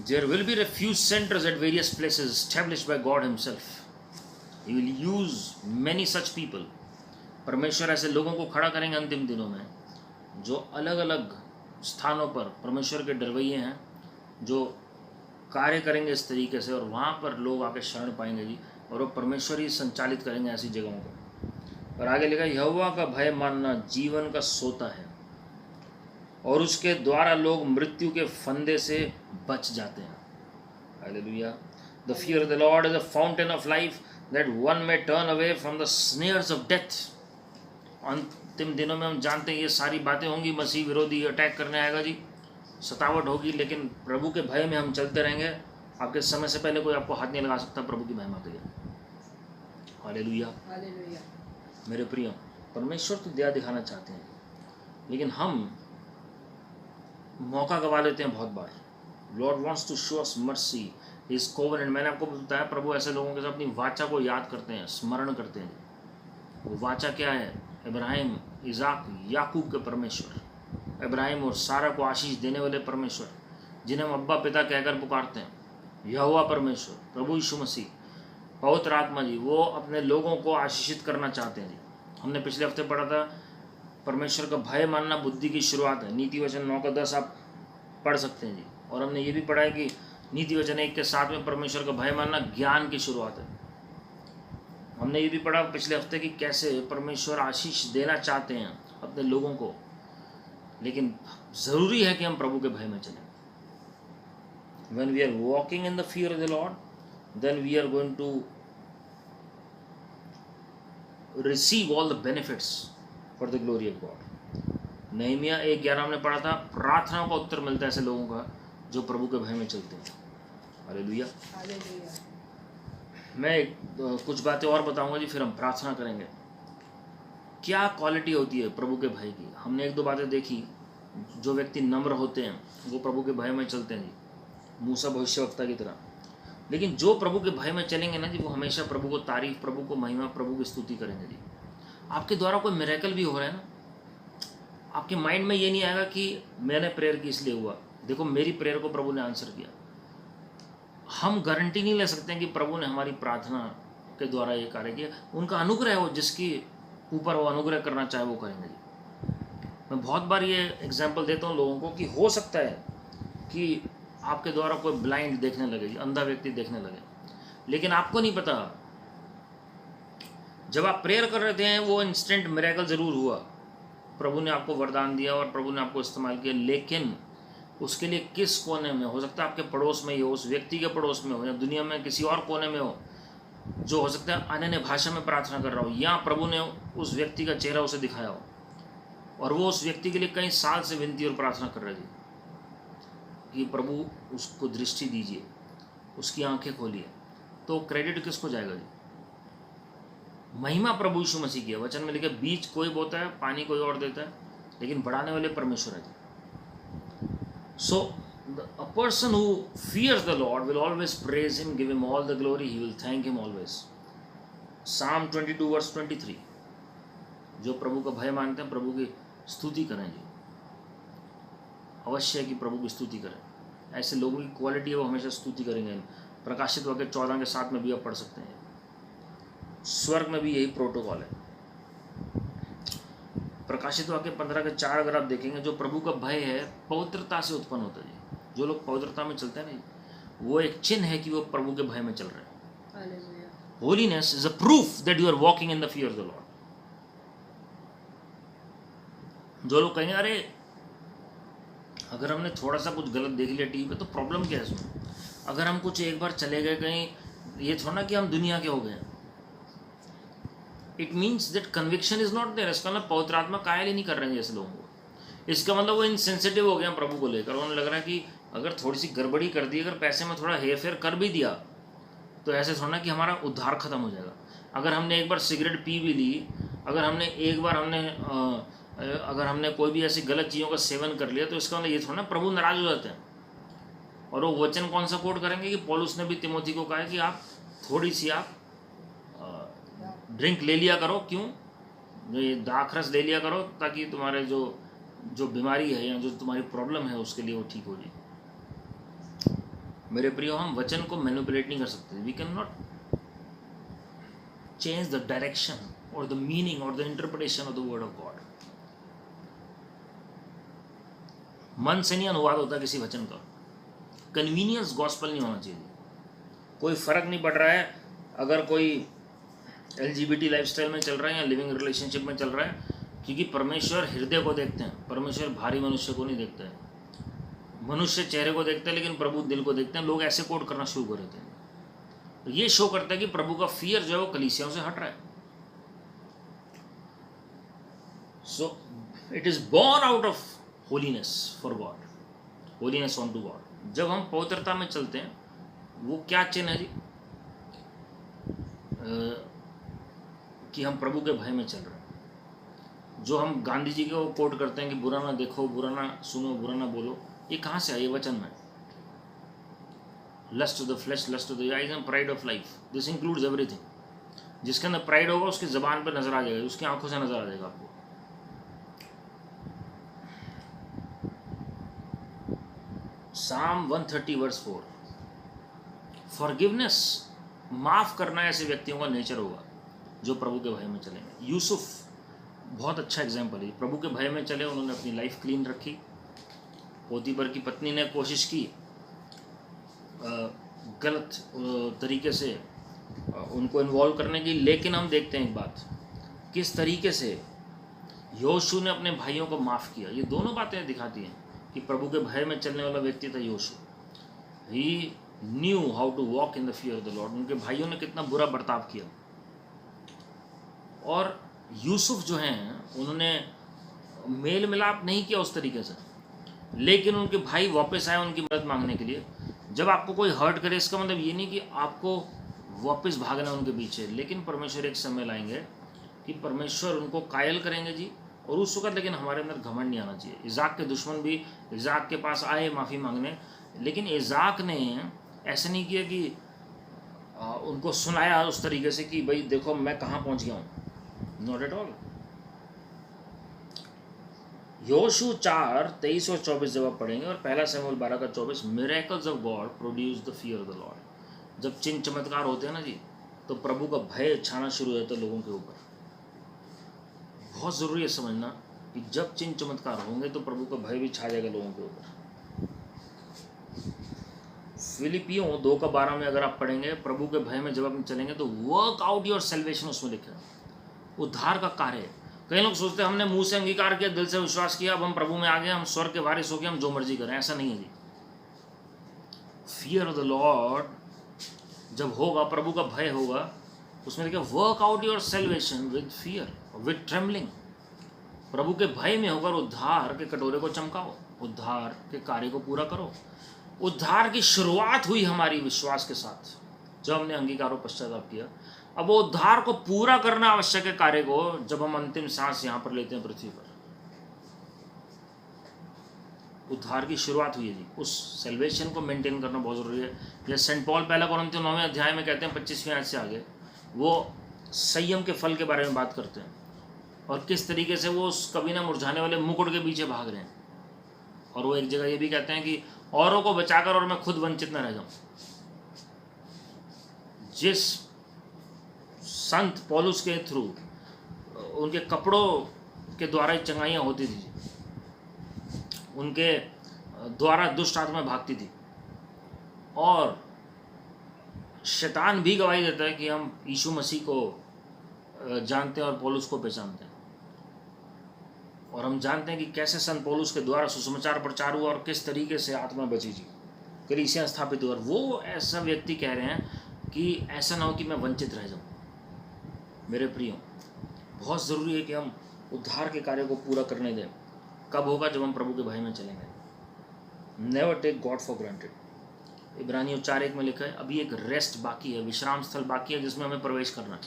There will be refuge centers at various places established by God himself. He will use many such people. परमेश्वर ऐसे लोगों को खड़ा करेंगे अंतिम दिनों में जो अलग अलग स्थानों पर परमेश्वर के डरवैये हैं, जो कार्य करेंगे इस तरीके से, और वहाँ पर लोग आके शरण पाएंगे जी, और वो परमेश्वर ही संचालित करेंगे ऐसी जगहों को। और आगे लिखा, यहोवा का भय मानना जीवन का सोता है और उसके द्वारा लोग मृत्यु के फंदे से बच जाते हैं। Hallelujah. The fear of the Lord is a fountain of life that one may turn away from the snares of death. अंतिम दिनों में हम जानते हैं ये सारी बातें होंगी, मसीह विरोधी अटैक करने आएगा जी, सतावट होगी, लेकिन प्रभु के भय में हम चलते रहेंगे। आपके समय से पहले कोई आपको हाथ नहीं लगा सकता प्रभु की महिमा के लिए। हालेलुया। हालेलुया। मेरे प्रिय, परमेश्वर तो दया दिखाना चाहते हैं, लेकिन हम मौका गवा लेते हैं बहुत बार। Lord wants to show us mercy, his covenant. मैंने आपको बताया प्रभु ऐसे लोगों के साथ अपनी वाचा को याद करते हैं, स्मरण करते हैं। वो वाचा क्या है? इब्राहिम, इजाक, याकूब के परमेश्वर, इब्राहिम और सारा को आशीष देने वाले परमेश्वर, जिन्हें हम अब्बा पिता कहकर पुकारते हैं, यहोवा परमेश्वर, प्रभु यीशु मसीह, पवित्र आत्मा जी, वो अपने लोगों को आशीषित करना चाहते हैं जी। हमने पिछले हफ्ते पढ़ा था परमेश्वर का भय मानना बुद्धि की शुरुआत है। नीति वचन 9 का 10 आप पढ़ सकते हैं जी। और हमने ये भी पढ़ा है कि नीति वचन 1 के 7 में परमेश्वर का भय मानना ज्ञान की शुरुआत है। हमने ये भी पढ़ा पिछले हफ्ते कि कैसे परमेश्वर आशीष देना चाहते हैं अपने लोगों को, लेकिन ज़रूरी है कि हम प्रभु के भय में चलें। When we are walking in the fear of the Lord, then we are going to receive all the benefits for the glory of God. नहमीया 1:11 हमने पढ़ा था, प्रार्थनाओं का उत्तर मिलता है ऐसे लोगों का जो प्रभु के भय में चलते हैं। हालेलुया। मैं कुछ बातें और बताऊंगा जी, फिर हम प्रार्थना करेंगे। क्या क्वालिटी होती है प्रभु के भय की? हमने 1-2 बातें देखी। जो व्यक्ति नम्र होते हैं वो प्रभु के भय में चलते हैं जी, मूसा भविष्यवक्ता की तरह। लेकिन जो प्रभु के भय में चलेंगे ना जी, वो हमेशा प्रभु को तारीफ, प्रभु को महिमा, प्रभु की स्तुति करेंगे जी। आपके द्वारा कोई मिरेकल भी हो रहा है ना, आपके माइंड में ये नहीं आएगा कि मैंने प्रेयर की इसलिए हुआ। देखो, मेरी प्रेयर को प्रभु ने आंसर किया। हम गारंटी नहीं ले सकते हैं कि प्रभु ने हमारी प्रार्थना के द्वारा ये कार्य किया। उनका अनुग्रह है, वो जिसकी ऊपर वो अनुग्रह करना चाहे वो करेंगे जी। मैं बहुत बार ये एग्जाम्पल देता हूँ लोगों को कि हो सकता है कि आपके द्वारा कोई ब्लाइंड देखने लगे, अंधा व्यक्ति देखने लगे, लेकिन आपको नहीं पता जब आप प्रेयर कर रहे थे वो इंस्टेंट मिरेकल ज़रूर हुआ। प्रभु ने आपको वरदान दिया और प्रभु ने आपको इस्तेमाल किया, लेकिन उसके लिए किस कोने में, हो सकता है आपके पड़ोस में ही हो, उस व्यक्ति के पड़ोस में हो, या दुनिया में किसी और कोने में हो, जो हो सकता है अन्य भाषा में प्रार्थना कर रहा हो, या प्रभु ने उस व्यक्ति का चेहरा उसे दिखाया हो और वो उस व्यक्ति के लिए कई साल से विनती और प्रार्थना कर रहे थे कि प्रभु उसको दृष्टि दीजिए, उसकी आंखें खोलिए। तो क्रेडिट किसको जाएगा जी? महिमा प्रभु यीशु मसीह की है। वचन में लिखे, बीज कोई बोता है, पानी कोई और देता है, लेकिन बढ़ाने वाले परमेश्वर है जी। So a person who fears the Lord will always praise him, give him all the glory, he will thank him always. Psalm 22 verse 23, जो प्रभु का भय मानते हैं प्रभु की स्तुति करें जी। अवश्य है कि प्रभु की स्तुति करें। ऐसे लोगों की क्वालिटी है वो हमेशा स्तुति करेंगे। प्रकाशित वाक्य 14:7 में भी आप पढ़ सकते हैं। स्वर्ग में भी यही प्रोटोकॉल है। प्रकाशित वाक्य 15:4 अगर आप देखेंगे, जो प्रभु का भय है पवित्रता से उत्पन्न होता है। जो लोग पवित्रता में चलते हैं ना, वो एक चिन्ह है कि वो प्रभु के भय में चल रहे हैं। Holiness is a proof that you are walking in the fear of the Lord. जो लोग कहेंगे अरे अगर हमने थोड़ा सा कुछ गलत देख लिया टीवी पे तो प्रॉब्लम क्या है इसमें, अगर हम कुछ एक बार चले गए कहीं, ये थोड़ा ना कि हम दुनिया के हो गए। It means that conviction is not there. इसका मतलब पवित्र आत्मा कायल ही नहीं कर रहे हैं ऐसे लोगों को। इसका मतलब वो इनसेंसिटिव हो गया प्रभु को लेकर। उन्हें लग रहा है कि अगर थोड़ी सी गड़बड़ी कर दी, अगर पैसे में थोड़ा हेर फेर कर भी दिया तो ऐसे थोड़ा ना कि हमारा उद्धार खत्म हो जाएगा। अगर हमने एक बार सिगरेट पी भी ली, अगर हमने एक बार अगर हमने कोई भी ऐसी गलत चीज़ों का सेवन कर लिया तो इसका मतलब ये थोड़ा ना प्रभु नाराज हो जाते हैं। और वो वचन कौन सा कोट करेंगे कि पौलुस ने भी तिमोथी को कहा है कि आप थोड़ी सी आप ड्रिंक ले लिया करो। क्यों? ये दाखरस ले लिया करो ताकि तुम्हारे जो बीमारी है या जो तुम्हारी प्रॉब्लम है उसके लिए वो ठीक हो जाए। मेरे प्रियो, हम वचन को मैनिपुलेट नहीं कर सकते। We can not change the direction और द मीनिंग और the interpretation of the word of God. मन से नहीं अनुवाद होता किसी वचन का। कन्वीनियंस गॉस्पेल नहीं होना चाहिए। कोई फर्क नहीं पड़ रहा है अगर कोई LGBT लाइफस्टाइल में चल रहा है या लिविंग रिलेशनशिप में चल रहा है, क्योंकि परमेश्वर हृदय को देखते हैं। परमेश्वर भारी मनुष्य को नहीं देखते हैं। मनुष्य चेहरे को देखते हैं लेकिन प्रभु दिल को देखते हैं। लोग ऐसे कोट करना शुरू कर देते हैं। तो ये शो करता है कि प्रभु का फियर जो है वो कलीसियाओं से हट रहा है। So it is born out of holiness for God, holiness on to God. जब हम पवित्रता में चलते हैं, वो क्या चिन्ह है जी? कि हम प्रभु के भय में चल रहे हैं। जो हम गांधी जी को कोट करते हैं कि बुरा ना देखो, बुरा ना सुनो, बुरा ना बोलो, ये कहाँ से है? ये वचन में lust of the flesh, lust of the eyes and pride of life, this includes everything. जिसके अंदर प्राइड होगा उसकी जबान पर नजर आ जाएगा, उसकी आंखों से नजर आ जाएगा आपको। Psalm 130 वर्स 4, फॉरगिवनेस, माफ करना ऐसे व्यक्तियों का नेचर होगा जो प्रभु के भय में चलेंगे। यूसुफ बहुत अच्छा एग्जाम्पल है। प्रभु के भय में चले, उन्होंने अपनी लाइफ क्लीन रखी। पोतीफर की पत्नी ने कोशिश की गलत तरीके से उनको इन्वॉल्व करने की, लेकिन हम देखते हैं एक बात, किस तरीके से योशू ने अपने भाइयों को माफ़ किया। ये दोनों बातें दिखाती हैं कि प्रभु के भय में चलने वाला व्यक्ति था योशू। He knew how to walk in the fear of the Lord. उनके भाइयों ने कितना बुरा बर्ताव किया। और यूसुफ जो हैं, उन्होंने मेल मिलाप नहीं किया उस तरीके से, लेकिन उनके भाई वापस आए उनकी मदद मांगने के लिए। जब आपको कोई हर्ट करे, इसका मतलब ये नहीं कि आपको वापस भागना उनके पीछे, लेकिन परमेश्वर एक समय लाएंगे कि परमेश्वर उनको कायल करेंगे जी। और उस वक्त लेकिन हमारे अंदर घमंड नहीं आना चाहिए। इजाक के दुश्मन भी इजाक के पास आए माफ़ी मांगने, लेकिन इजाक ने ऐसा नहीं किया कि उनको सुनाया उस तरीके से कि भाई देखो मैं कहाँ पहुँच गया हूँ। Not at all. योशू 4:23 और 24 जब आप पढ़ेंगे, और पहला शमूएल 12:24, miracles of God produce the fear of the Lord. जब चिन्ह चमत्कार होते हैं ना जी, तो प्रभु का भय छाना शुरू हो जाता है लोगों के ऊपर। बहुत ज़रूरी है समझना कि जब चिन्ह चमत्कार होंगे तो प्रभु का भय भी छा जाएगा लोगों के ऊपर। फिलिपियों 2:12 में अगर आप पढ़ेंगे, प्रभु के भय में जब आप चलेंगे तो वर्क आउट योर सैल्वेशन, उसमें लिखा है उद्धार का कार्य। कई लोग सोचते हैं हमने मुंह से अंगीकार किया, दिल से विश्वास किया, अब हम प्रभु में आ गए, हम स्वर्ग के वारिस हो गए, हम जो मर्जी करें। ऐसा नहीं है जी। फियर ऑफ द लॉर्ड जब होगा, प्रभु का भय होगा, उसमें लिखा work out your salvation with fear with trembling. प्रभु के भय में होकर उद्धार के कटोरे को चमकाओ, उद्धार के कार्य को पूरा करो। उद्धार की शुरुआत हुई हमारी विश्वास के साथ, जब हमने अंगीकार और पश्चाताप किया। अब वो उद्धार को पूरा करना आवश्यक है कार्य को, जब हम अंतिम सांस यहाँ पर लेते हैं पृथ्वी पर। उद्धार की शुरुआत हुई है जी। उस सेल्वेशन को मेंटेन करना बहुत जरूरी है। जैसे सेंट पॉल पहला कोरिन्थियों 9वें अध्याय में कहते हैं 25वें आयत से आगे, वो संयम के फल के बारे में बात करते हैं और किस तरीके से वो उस कभी ना मुरझाने वाले मुकुट के पीछे भाग रहे हैं। और वो एक जगह ये भी कहते हैं कि औरों को बचाकर और मैं खुद वंचित न रह जाऊं। जिस संत पौलुस के थ्रू उनके कपड़ों के द्वारा ही चंगाइयाँ होती थी, उनके द्वारा दुष्ट आत्मा भागती थी, और शैतान भी गवाही देता है कि हम यीशु मसीह को जानते हैं और पौलुस को पहचानते हैं। और हम जानते हैं कि कैसे संत पौलुस के द्वारा सुसमाचार प्रचार हुआ और किस तरीके से आत्मा बची जी, कलीसियाँ स्थापित हुआ। और वो ऐसा व्यक्ति कह रहे हैं कि ऐसा ना हो कि मैं वंचित रह जाऊं। मेरे प्रियो, बहुत ज़रूरी है कि हम उद्धार के कार्य को पूरा करने दें। कब होगा? जब हम प्रभु के भय में चलेंगे। Never take God for granted. इब्रानियों 4:1 में लिखा है अभी एक रेस्ट बाकी है, विश्राम स्थल बाकी है जिसमें हमें प्रवेश करना है।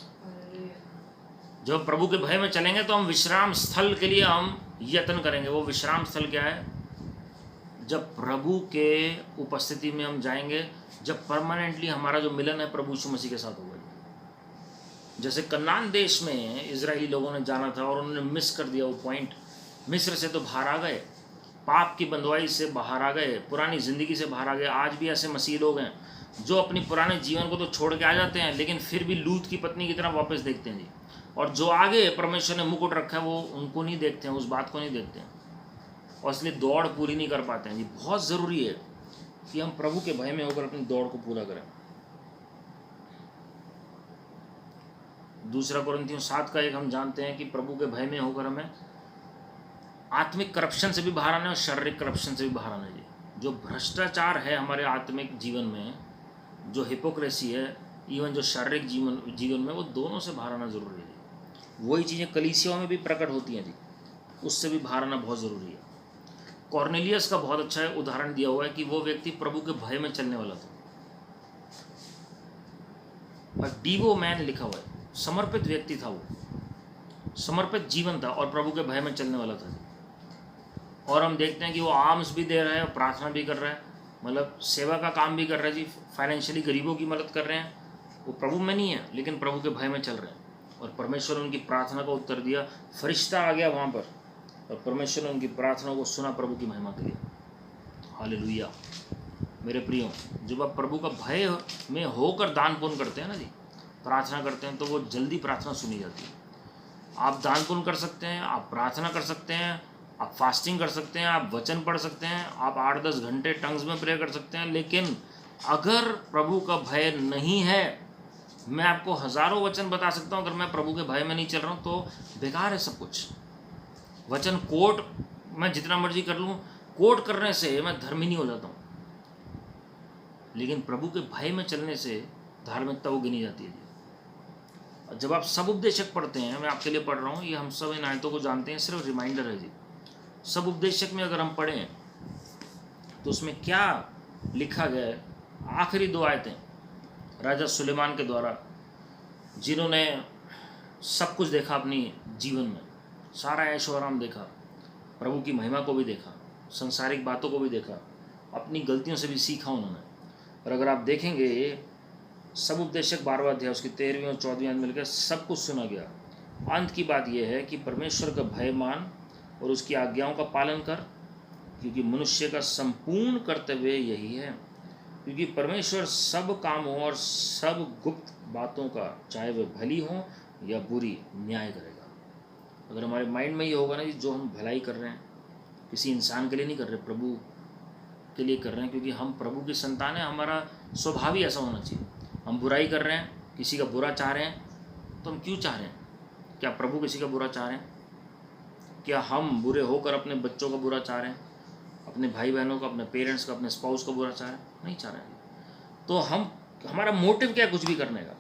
जब प्रभु के भय में चलेंगे तो हम विश्राम स्थल के लिए हम यत्न करेंगे। वो विश्राम स्थल क्या है? जब प्रभु के उपस्थिति में हम जाएंगे, जब परमानेंटली हमारा जो मिलन है प्रभु यीशु मसीह के साथ होगा। जैसे कनान देश में इजरायली लोगों ने जाना था और उन्होंने मिस कर दिया वो पॉइंट। मिस्र से तो बाहर आ गए, पाप की बंधुआई से बाहर आ गए, पुरानी ज़िंदगी से बाहर आ गए। आज भी ऐसे मसीह लोग हैं जो अपनी पुराने जीवन को तो छोड़ के आ जाते हैं, लेकिन फिर भी लूत की पत्नी की तरह वापस देखते हैं जी। और जो आगे परमेश्वर ने मुकुट रखा है वो उनको नहीं देखते हैं, उस बात को नहीं देखते हैं, और इसलिए दौड़ पूरी नहीं कर पाते हैं जी। बहुत ज़रूरी है कि हम प्रभु के भय में होकर अपनी दौड़ को पूरा करें। 2 कोरिन्थियों 7:1 हम जानते हैं कि प्रभु के भय में होकर हमें आत्मिक करप्शन से भी बाहर आना है और शारीरिक करप्शन से भी बाहर आना है जी। जो भ्रष्टाचार है हमारे आत्मिक जीवन में, जो हिपोक्रेसी है, इवन जो शारीरिक जीवन में, वो दोनों से बाहर आना जरूरी है जी। वही चीज़ें कलीसियाओं में भी प्रकट होती हैं जी, उससे भी बाहर आना बहुत ज़रूरी है। कॉर्नेलियस का बहुत अच्छा उदाहरण दिया हुआ है कि वो व्यक्ति प्रभु के भय में चलने वाला था। और डीवो मैन लिखा हुआ है, समर्पित व्यक्ति था, वो समर्पित जीवन था और प्रभु के भय में चलने वाला था। और हम देखते हैं कि वो आर्म्स भी दे रहा है और प्रार्थना भी कर रहा है, मतलब सेवा का काम भी कर रहा है जी। फाइनेंशियली गरीबों की मदद कर रहे हैं। वो प्रभु में नहीं है लेकिन प्रभु के भय में चल रहे हैं, और परमेश्वर ने उनकी प्रार्थना को उत्तर दिया। फरिश्ता आ गया वहाँ पर और परमेश्वर ने उनकी प्रार्थना को सुना प्रभु की महिमा के लिए। हालेलुया। मेरे प्रियो, जब आप प्रभु का भय में होकर दान पुण्य करते हैं ना जी, प्रार्थना करते हैं, तो वो जल्दी प्रार्थना सुनी जाती है। आप दान पुण्य कर सकते हैं, आप प्रार्थना कर सकते हैं, आप फास्टिंग कर सकते हैं, आप वचन पढ़ सकते हैं, आप 8-10 घंटे टंग्स में प्रे कर सकते हैं, लेकिन अगर प्रभु का भय नहीं है, मैं आपको हज़ारों वचन बता सकता हूँ, अगर मैं प्रभु के भय में नहीं चल रहा हूँ तो बेकार है सब कुछ। वचन कोट मैं जितना मर्जी कर लूँ, कोट करने से मैं धर्मी नहीं हो जाता हूँ, लेकिन प्रभु के भय में चलने से धार्मिकता वो गिनी जाती है। जब आप सब उपदेशक पढ़ते हैं, मैं आपके लिए पढ़ रहा हूँ, ये हम सब इन आयतों को जानते हैं, सिर्फ रिमाइंडर है जी। सब उपदेशक में अगर हम पढ़ें तो उसमें क्या लिखा गया है? आखिरी 2 आयतें राजा सुलेमान के द्वारा, जिन्होंने सब कुछ देखा अपनी जीवन में, सारा ऐशो आराम देखा, प्रभु की महिमा को भी देखा, संसारिक बातों को भी देखा, अपनी गलतियों से भी सीखा उन्होंने। और अगर आप देखेंगे सब उपदेशक 12वां अध्याय उसकी 13वीं और 14वीं आयत में मिलकर सब कुछ सुना गया। अंत की बात यह है कि परमेश्वर का भय मान और उसकी आज्ञाओं का पालन कर, क्योंकि मनुष्य का संपूर्ण कर्तव्य यही है। क्योंकि परमेश्वर सब कामों और सब गुप्त बातों का, चाहे वह भली हो या बुरी, न्याय करेगा। अगर हमारे माइंड में ये होगा ना कि जो हम भलाई कर रहे हैं किसी इंसान के लिए नहीं कर रहे, प्रभु के लिए कर रहे हैं, क्योंकि हम प्रभु की संतान हैं, हमारा स्वभाव ही ऐसा होना चाहिए। हम बुराई कर रहे हैं, किसी का बुरा चाह रहे हैं, तो हम क्यों चाह रहे हैं? क्या प्रभु किसी का बुरा चाह रहे हैं? क्या हम बुरे होकर अपने बच्चों का बुरा चाह रहे हैं, अपने भाई बहनों का, अपने पेरेंट्स का, अपने स्पाउस का बुरा चाह रहे हैं? नहीं चाह रहे हैं। तो हमारा मोटिव क्या कुछ भी करने का?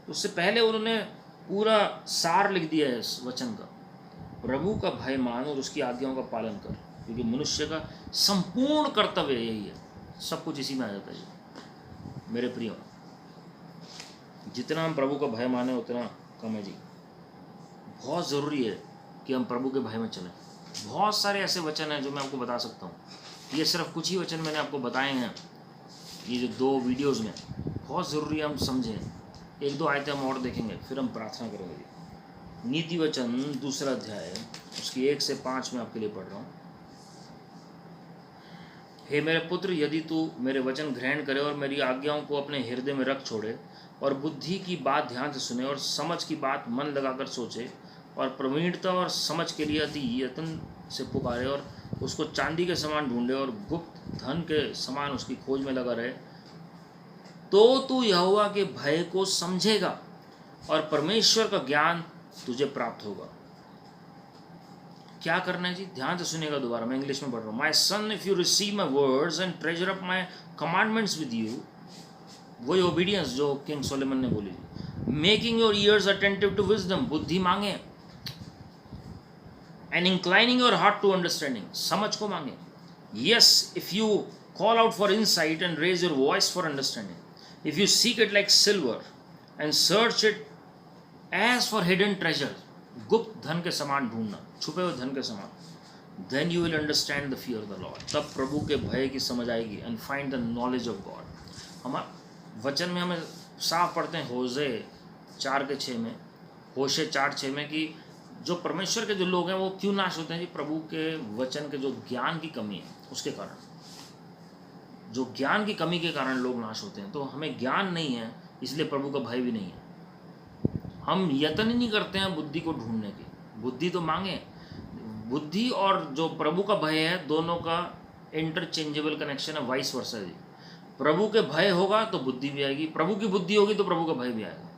उससे पहले उन्होंने पूरा सार लिख दिया है इस वचन का, प्रभु का भय मान और उसकी आज्ञाओं का पालन कर, क्योंकि मनुष्य का संपूर्ण कर्तव्य यही है। सब कुछ इसी में आ जाता है। मेरे प्रियो, जितना हम प्रभु का भय माने उतना कम है जी। बहुत ज़रूरी है कि हम प्रभु के भय में चलें। बहुत सारे ऐसे वचन हैं जो मैं आपको बता सकता हूँ, ये सिर्फ कुछ ही वचन मैंने आपको बताए हैं ये जो 2 वीडियोज़ में। बहुत ज़रूरी है हम समझें। 1-2 आयतें हम और देखेंगे, फिर हम प्रार्थना करेंगे। नीति वचन 2 अध्याय उसकी 1 से 5 में आपके लिए पढ़ रहा हूँ। हे मेरे पुत्र, यदि तू मेरे वचन ग्रहण करे और मेरी आज्ञाओं को अपने हृदय में रख छोड़े और बुद्धि की बात ध्यान से सुने और समझ की बात मन लगाकर सोचे और प्रवीणता और समझ के लिए अति यत्न से पुकारे और उसको चांदी के समान ढूंढे और गुप्त धन के समान उसकी खोज में लगा रहे, तो तू यहोवा के भय को समझेगा और परमेश्वर का ज्ञान तुझे प्राप्त होगा। क्या करना है जी? ध्यान से सुनेगा दोबारा, मैं इंग्लिश में पढ़ रहा हूँ। My son, if you receive my words and treasure up my commandments with you, वही ओबीडियंस जो किंग सोलोमन ने बोली, making your ears attentive to wisdom, बुद्धि मांगे, and inclining your heart to understanding, समझ को मांगे। Yes, if you call out for insight and raise your voice for understanding, if you seek it like silver and search it as for hidden treasure, गुप्त धन के समान ढूंढना, छुपे हुए धन के समान, then you will understand the fear of the Lord, तब प्रभु के भय की समझ आएगी, and find the knowledge of God. हमारे वचन में हमें साफ पढ़ते हैं होशे 4:6 में, होशे 4:6 में कि जो परमेश्वर के जो लोग हैं वो क्यों नाश होते हैं जी? प्रभु के वचन के जो ज्ञान की कमी है उसके कारण, जो ज्ञान की कमी के कारण लोग नाश होते हैं। तो हमें ज्ञान नहीं है, इसलिए प्रभु का भय भी नहीं है। हम यत्न ही नहीं करते हैं बुद्धि को ढूंढने की, बुद्धि तो मांगे। बुद्धि और जो प्रभु का भय है, दोनों का इंटरचेंजेबल कनेक्शन है, वाइस वर्सा जी। प्रभु के भय होगा तो बुद्धि भी आएगी, प्रभु की बुद्धि होगी तो प्रभु का भय भी आएगा,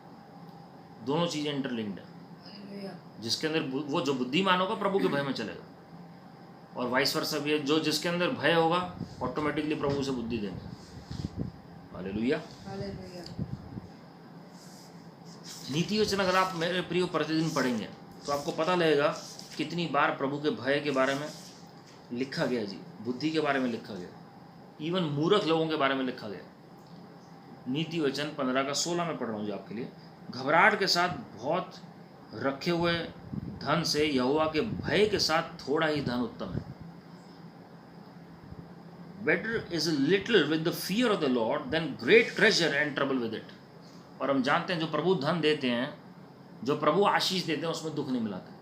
दोनों चीज़ें इंटरलिंक्ड है। जिसके अंदर वो जो बुद्धिमान होगा प्रभु के भय में चलेगा, और वाइस वर्सा भी है, जो जिसके अंदर भय होगा ऑटोमेटिकली प्रभु से बुद्धि देंगे। हालेलुया। नीति वचन अगर आप मेरे प्रिय प्रतिदिन पढ़ेंगे तो आपको पता लगेगा कितनी बार प्रभु के भय के बारे में लिखा गया जी, बुद्धि के बारे में लिखा गया, इवन मूर्ख लोगों के बारे में लिखा गया। नीति वचन 15:16 में पढ़ रहा हूँ जी आपके लिए। घबराहट के साथ बहुत रखे हुए धन से यहोवा के भय के साथ थोड़ा ही धन उत्तम है। Better is a little with the fear of the Lord than great treasure and trouble with it। और हम जानते हैं जो प्रभु धन देते हैं, जो प्रभु आशीष देते हैं, उसमें दुख नहीं मिलाते।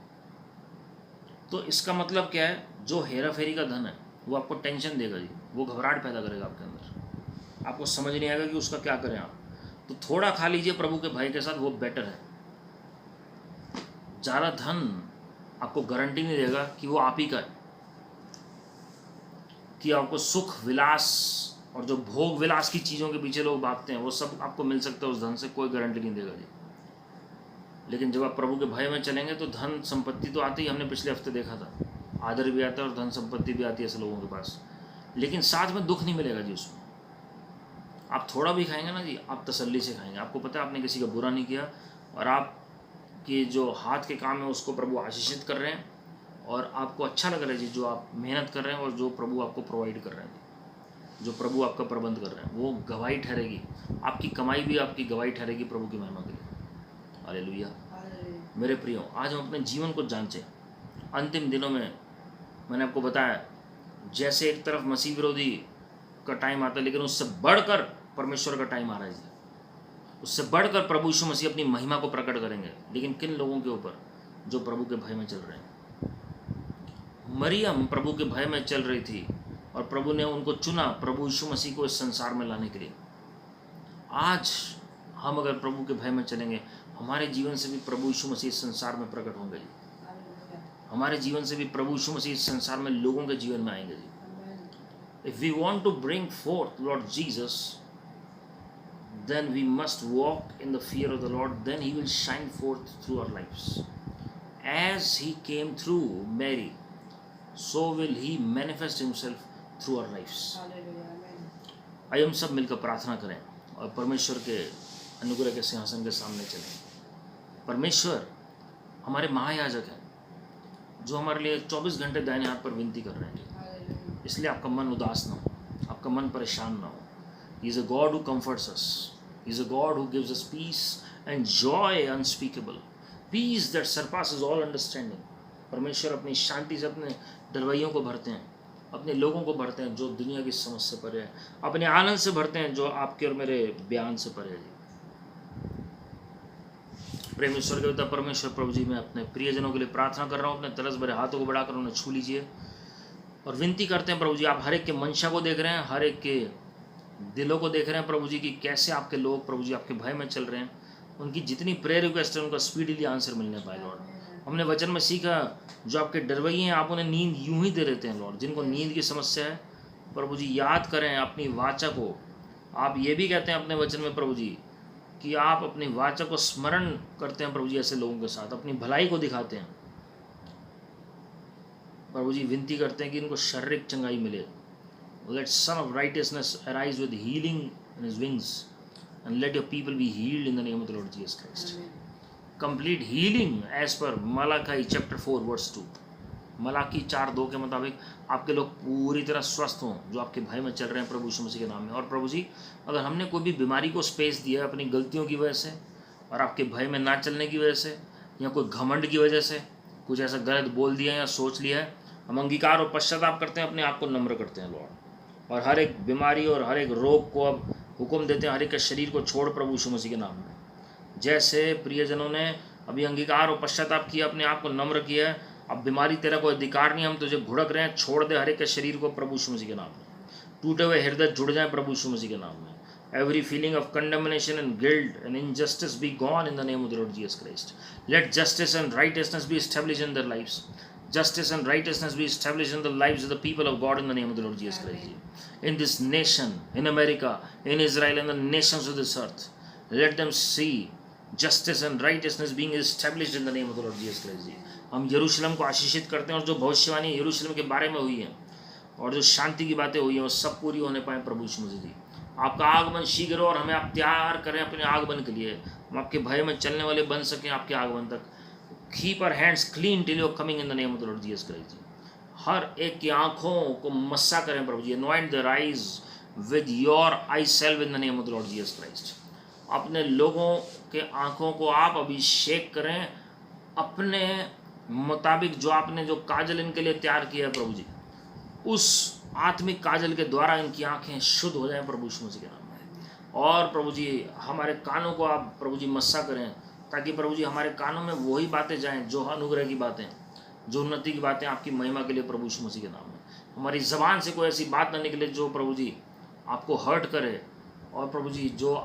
तो इसका मतलब क्या है? जो हेरा फेरी का धन है वो आपको टेंशन देगा जी, वो घबराहट पैदा करेगा आपके अंदर, आपको समझ नहीं आएगा कि उसका क्या करें आप। तो थोड़ा खा लीजिए प्रभु के भय के साथ, वो बेटर है। ज़्यादा धन आपको गारंटी नहीं देगा कि वो आप ही का है, कि आपको सुख विलास और जो भोग विलास की चीज़ों के पीछे लोग भागते हैं वो सब आपको मिल सकता है उस धन से, कोई गारंटी नहीं देगा जी। लेकिन जब आप प्रभु के भय में चलेंगे तो धन संपत्ति तो आती ही, हमने पिछले हफ्ते देखा था, आदर भी आता है और धन संपत्ति भी आती है ऐसे लोगों के पास, लेकिन साथ में दुख नहीं मिलेगा जी उसमें। आप थोड़ा भी खाएंगे ना जी, आप तसल्ली से खाएंगे, आपको पता है आपने किसी का बुरा नहीं किया, और आपके जो हाथ के काम है उसको प्रभु आशीषित कर रहे हैं, और आपको अच्छा लग रहा है जी जो आप मेहनत कर रहे हैं और जो प्रभु आपको प्रोवाइड कर रहे हैं, जो प्रभु आपका प्रबंध कर रहे हैं, वो गवाही ठहरेगी, आपकी कमाई भी आपकी गवाही ठहरेगी प्रभु की महिमा के लिए। हालेलुया। मेरे प्रियो, आज हम अपने जीवन को जांचें। अंतिम दिनों में मैंने आपको बताया, जैसे एक तरफ मसीह विरोधी का टाइम आता है, लेकिन उससे बढ़कर परमेश्वर का टाइम आ रहा है जी, उससे बढ़कर प्रभु यीशु मसीह अपनी महिमा को प्रकट करेंगे। लेकिन किन लोगों के ऊपर? जो प्रभु के भय में चल रहे हैं। मरियम प्रभु के भय में चल रही थी और प्रभु ने उनको चुना प्रभु यीशु मसीह को इस संसार में लाने के लिए। आज हम अगर प्रभु के भय में चलेंगे, हमारे जीवन से भी प्रभु यीशु मसीह इस संसार में प्रकट होंगे जी, हमारे जीवन से भी प्रभु यीशु मसीह इस संसार में लोगों के जीवन में आएंगे जी। If we want to bring forth Lord Jesus, then we must walk in the fear of the Lord, then He will shine forth through our lives. As He came through Mary, so will He manifest Himself through our lives. आइए हम सब मिलकर प्रार्थना करें और परमेश्वर के अनुग्रह के सिंहासन के सामने चलें। परमेश्वर हमारे महायाजक हैं, जो हमारे लिए 24 घंटे दाहिने हाथ पर विनती कर रहे हैं, इसलिए आपका मन उदास ना हो, आपका मन परेशान ना हो। He is a God who comforts us. He is a God who gives us peace and joy unspeakable. Peace that surpasses all understanding. परमेश्वर अपनी शांति से अपने डरवैयों को भरते हैं, अपने लोगों को भरते हैं जो दुनिया की समझ से परे है, अपने आनंद से भरते हैं जो आपके और मेरे बयान से परे है। प्रेमेश्वर के पिता परमेश्वर प्रभु जी, मैं अपने प्रियजनों के लिए प्रार्थना कर रहा हूँ, अपने तरस भरे हाथों को बढ़ाकर उन्हें छू लीजिए। और विनती करते हैं प्रभु जी, आप हर एक के मंशा को देख रहे हैं, हर एक के दिलों को देख रहे हैं प्रभु जी कि कैसे आपके लोग प्रभु जी आपके भय में चल रहे हैं। उनकी जितनी प्रेयर रिक्वेस्ट है उनका स्पीडीली आंसर मिलने पाए लॉर्ड। हमने वचन में सीखा जो आपके डरवैये हैं आप उन्हें नींद यूं ही दे देते हैं लॉर्ड। जिनको नींद की समस्या है प्रभु जी याद करें अपनी वाचा को। आप ये भी कहते हैं अपने वचन में प्रभु जी कि आप अपनी वाचा को स्मरण करते हैं प्रभु जी ऐसे लोगों के साथ, अपनी भलाई को दिखाते हैं प्रभु जी। विनती करते हैं कि इनको शारीरिक चंगाई मिले। Let Son of Righteousness arise with healing in his wings, and let your people be healed in the name of the Lord Jesus Christ. Amen. Complete healing as per Malachi chapter 4 verse 2. Malachi 4:2 के मुताबिक आपके लोग पूरी तरह स्वस्थ हों जो आपके भय में चल रहे हैं प्रभु यीशु मसीह के नाम में। और प्रभु जी अगर हमने कोई भी बीमारी को स्पेस दिया है अपनी गलतियों की वजह से और आपके भय में ना चलने की वजह से या कोई घमंड की वजह से कुछ ऐसा गलत बोल दिया या सोच लिया है, हम अंगीकार और पश्चाताप करते हैं, अपने आप को नम्र करते हैं लॉर्ड। और हर एक बीमारी और हर एक रोग को अब हुक्म देते हैं हर एक के शरीर को छोड़ प्रभु यीशु मसीह के नाम में। जैसे प्रियजनों ने अभी अंगीकार और पश्चाताप किया, अपने आप को नम्र किया है, अब बीमारी तेरा कोई अधिकार नहीं, हम तुझे घुड़क रहे हैं, छोड़ दे हर एक के शरीर को प्रभु यीशु मसीह के नाम में। टूटे हुए हृदय जुड़ जाए प्रभु यीशु मसीह के नाम में। Every feeling of condemnation and guilt and injustice be gone in the name of the Lord Jesus Christ. Let justice and righteousness be established in their lives. Justice and righteousness be established in the lives of the people of God in the name of the Lord Jesus Christ. In this nation, in America, in Israel, and the nations of this earth, let them see justice and righteousness being established in the name of the Lord Jesus Christ. हम यरूशलेम को आशीषित करते हैं और जो भविष्यवाणी यरूशलेम के बारे में हुई है और जो शांति की बातें हुई हैं वो सब पूरी होने पाए प्रभु यीशु मसीह जी। आपका आगमन शीघ्र हो और हमें आप तैयार करें अपने आगमन के लिए, हम आपके भय में चलने वाले बन सकें आपके आगमन तक। Keep our hands clean till your coming in the name of the lord Jesus Christ ji. हर एक की आंखों को मस्सा करें प्रभु जी। Anoint their eyes with your eye salve in the name of the lord Jesus Christ. अपने लोगों के आंखों को आप अभिषेक करें अपने मुताबिक, जो आपने जो काजल इनके लिए तैयार किया है प्रभु जी, उस आत्मिक काजल के द्वारा इनकी आंखें शुद्ध हो जाएं प्रभु यीशु मसीह के नाम में। और प्रभु जी हमारे कानों को आप प्रभु जी मस्सा करें ताकि प्रभु जी हमारे कानों में वही बातें जाएं जो अनुग्रह की बातें, जो उन्नति की बातें आपकी महिमा के लिए प्रभु यीशु मसीह के नाम में। हमारी ज़बान से कोई ऐसी बात ना निकले जो प्रभु जी आपको हर्ट करे और प्रभु जी जो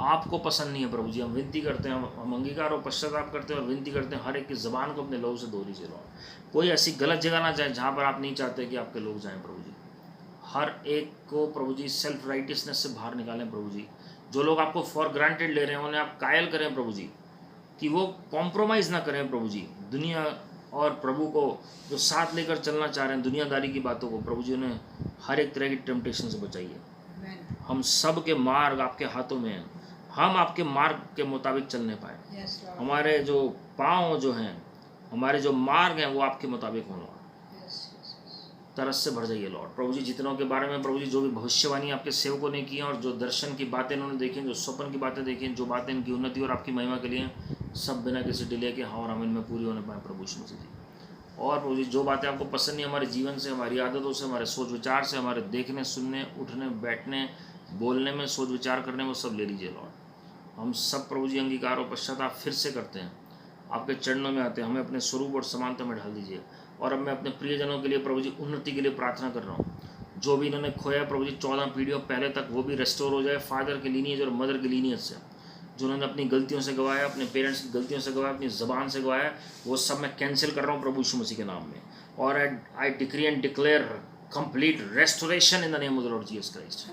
आपको पसंद नहीं है प्रभु जी। हम विनती करते हैं, हम अंगीकार और पश्चाताप करते हैं और विनती करते हैं हर एक की ज़बान को अपने लोगों से धो लीजिए लॉर्ड। कोई ऐसी गलत जगह ना जाए जहाँ पर आप नहीं चाहते कि आपके लोग जाएं प्रभु जी। हर एक को प्रभु जी सेल्फ राइटियसनेस से बाहर निकालें प्रभु जी। जो लोग आपको फॉर ग्रांटेड ले रहे हैं उन्हें आप कायल करें प्रभु जी, कि वो कॉम्प्रोमाइज़ ना करें प्रभु जी। दुनिया और प्रभु को जो साथ लेकर चलना चाह रहे हैं दुनियादारी की बातों को प्रभु जी उन्हें हर एक तरह की टेम्पटेशन से बचाइए। हम सब के मार्ग आपके हाथों में हैं, हम आपके मार्ग के मुताबिक चलने पाए। हमारे जो पाँव जो हैं, हमारे जो मार्ग हैं वो आपके मुताबिक हों लॉर्ड। तरस से भर जाइए लॉर्ड। प्रभु जी जितनों के बारे में प्रभु जी जो भी भविष्यवाणी आपके सेवकों ने की हैं और जो दर्शन की बातें इन्होंने देखी, जो स्वप्न की बातें देखी, जो बातें इनकी उन्नति और आपकी महिमा के लिए सब बिना किसी डिले के हाँ और हम इनमें पूरी होने पाए प्रभु यीशु मसीह जी। और प्रभु जी जो बातें आपको पसंद नहीं हमारे जीवन से, हमारी आदतों से, हमारे सोच विचार से, हमारे देखने सुनने उठने बैठने बोलने में सोच विचार करने में, सब ले लीजिए लॉर्ड। हम सब प्रभु जी अंगीकार और पश्चाताप फिर से करते हैं, आपके चरणों में आते हैं, हमें अपने स्वरूप और समानता में ढाल दीजिए। और अब मैं अपने प्रियजनों के लिए प्रभु जी उन्नति के लिए प्रार्थना कर रहा हूँ। जो भी इन्होंने खोया प्रभु जी 14 पीढ़ियों पहले तक, वो भी रेस्टोर हो जाए फादर के लीनियज और मदर के लीनियज से। जो उन्होंने अपनी गलतियों से गवाया, अपने पेरेंट्स की गलतियों से गवाया, अपनी ज़बान से गवाया, वो सब मैं कैंसिल कर रहा हूँ प्रभु यीशु मसीह के नाम में। और I decree and declare complete restoration in the name of the lord Jesus Christ.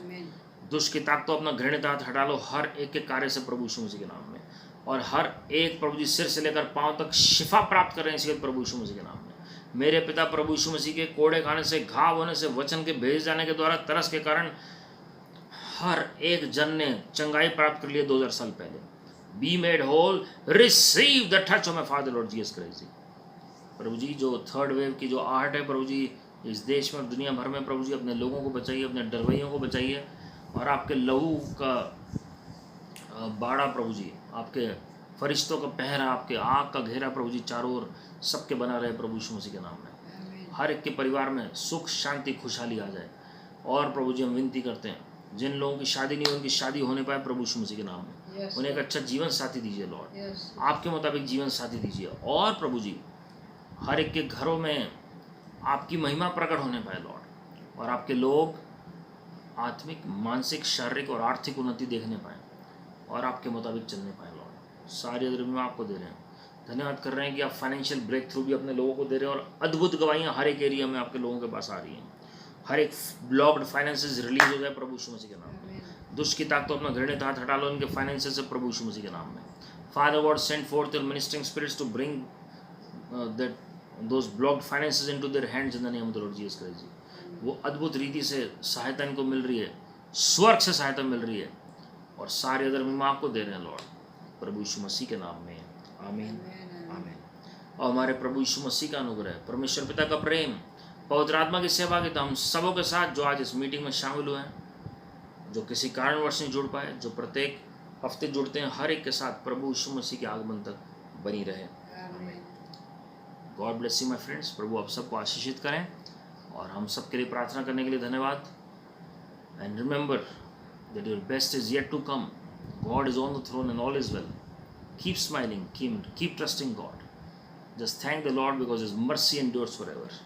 दुष्ट की ताकतों अपना घृणित हाथ हटा लो हर एक के कार्य से प्रभु यीशु मसीह के नाम में। और हर एक प्रभु जी सिर से लेकर पांव तक शिफा प्राप्त करें इसी प्रभु यीशु मसीह के नाम में। मेरे पिता प्रभु यीशु मसीह के कोड़े खाने से, घाव होने से, वचन के भेज जाने के द्वारा, तरस के कारण हर एक जन ने चंगाई प्राप्त कर लिया 2000 साल पहले। Be made whole, receive the touch of my father lord Jesus Christ. प्रभु जी जो थर्ड वेव की जो आहट है प्रभु जी इस देश में और दुनिया भर में प्रभु जी अपने लोगों को बचाइए, अपने डरवैयों को बचाइए। और आपके लहू का बाड़ा प्रभु जी, आपके फरिश्तों का पहरा, आपके आग का घेरा प्रभु जी चारों ओर सबके बना रहे प्रभु यीशु मसीह के नाम में। हर एक के परिवार में सुख शांति खुशहाली आ जाए। और प्रभु जी हम विनती करते हैं जिन लोगों की शादी नहीं उनकी शादी होने पाए प्रभु यीशु मसीह के नाम में। उन्हें एक अच्छा जीवन साथी दीजिए लॉर्ड, आपके मुताबिक जीवन साथी दीजिए। और प्रभु जी हर एक के घरों में आपकी महिमा प्रकट होने पाए लॉर्ड, और आपके लोग आत्मिक, मानसिक, शारीरिक और आर्थिक उन्नति देखने पाए और आपके मुताबिक चलने पाए लॉर्ड। सारी महिमा आपको दे रहे हैं। धन्यवाद कर रहे हैं कि आप फाइनेंशियल ब्रेक थ्रू भी अपने लोगों को दे रहे हैं और अद्भुत गवाहियाँ हर एक एरिया में आपके लोगों के पास आ रही हैं। हर एक ब्लॉक्ड फाइनेंसेस रिलीज हो जाए प्रभु यीशु मसीह के नाम में। दुष्ट की ताकत अपना घृणित हाथ हटा लो इनके फाइनेंसेस से प्रभु यीशु मसीह के नाम में। Father word send forth your ministering spirits to bring that those blocked finances into their hands in the name of the lord Jesus Christ ji. वो अद्भुत रीति से सहायता इनको मिल रही है, स्वर्ग से सहायता मिल रही है, और सारे अदर महिमा आपको दे रहे हैं लॉर्ड, प्रभु यीशु मसीह के नाम में। आमीन आमीन। और हमारे प्रभु यीशु मसीह का अनुग्रह, परमेश्वर पिता का प्रेम, पवित्र आत्मा की सेवा के, तो हम सबों के साथ जो आज इस मीटिंग में शामिल हुए हैं, जो किसी कारणवश नहीं जुड़ पाए, जो प्रत्येक हफ्ते जुड़ते हैं, हर एक के साथ प्रभु यीशु मसीह के आगमन तक बनी रहे। God bless you my friends. प्रभु आप सबको आशीषित करें, और हम सब के लिए प्रार्थना करने के लिए धन्यवाद। And remember that your best is yet to come. God is on the throne and all is well. Keep smiling, keep trusting God. Just thank the Lord because his mercy endures forever.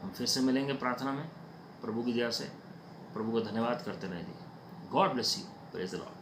हम फिर से मिलेंगे प्रार्थना में प्रभु की दया से। प्रभु का धन्यवाद करते रहेंगे। God bless you. Praise the Lord.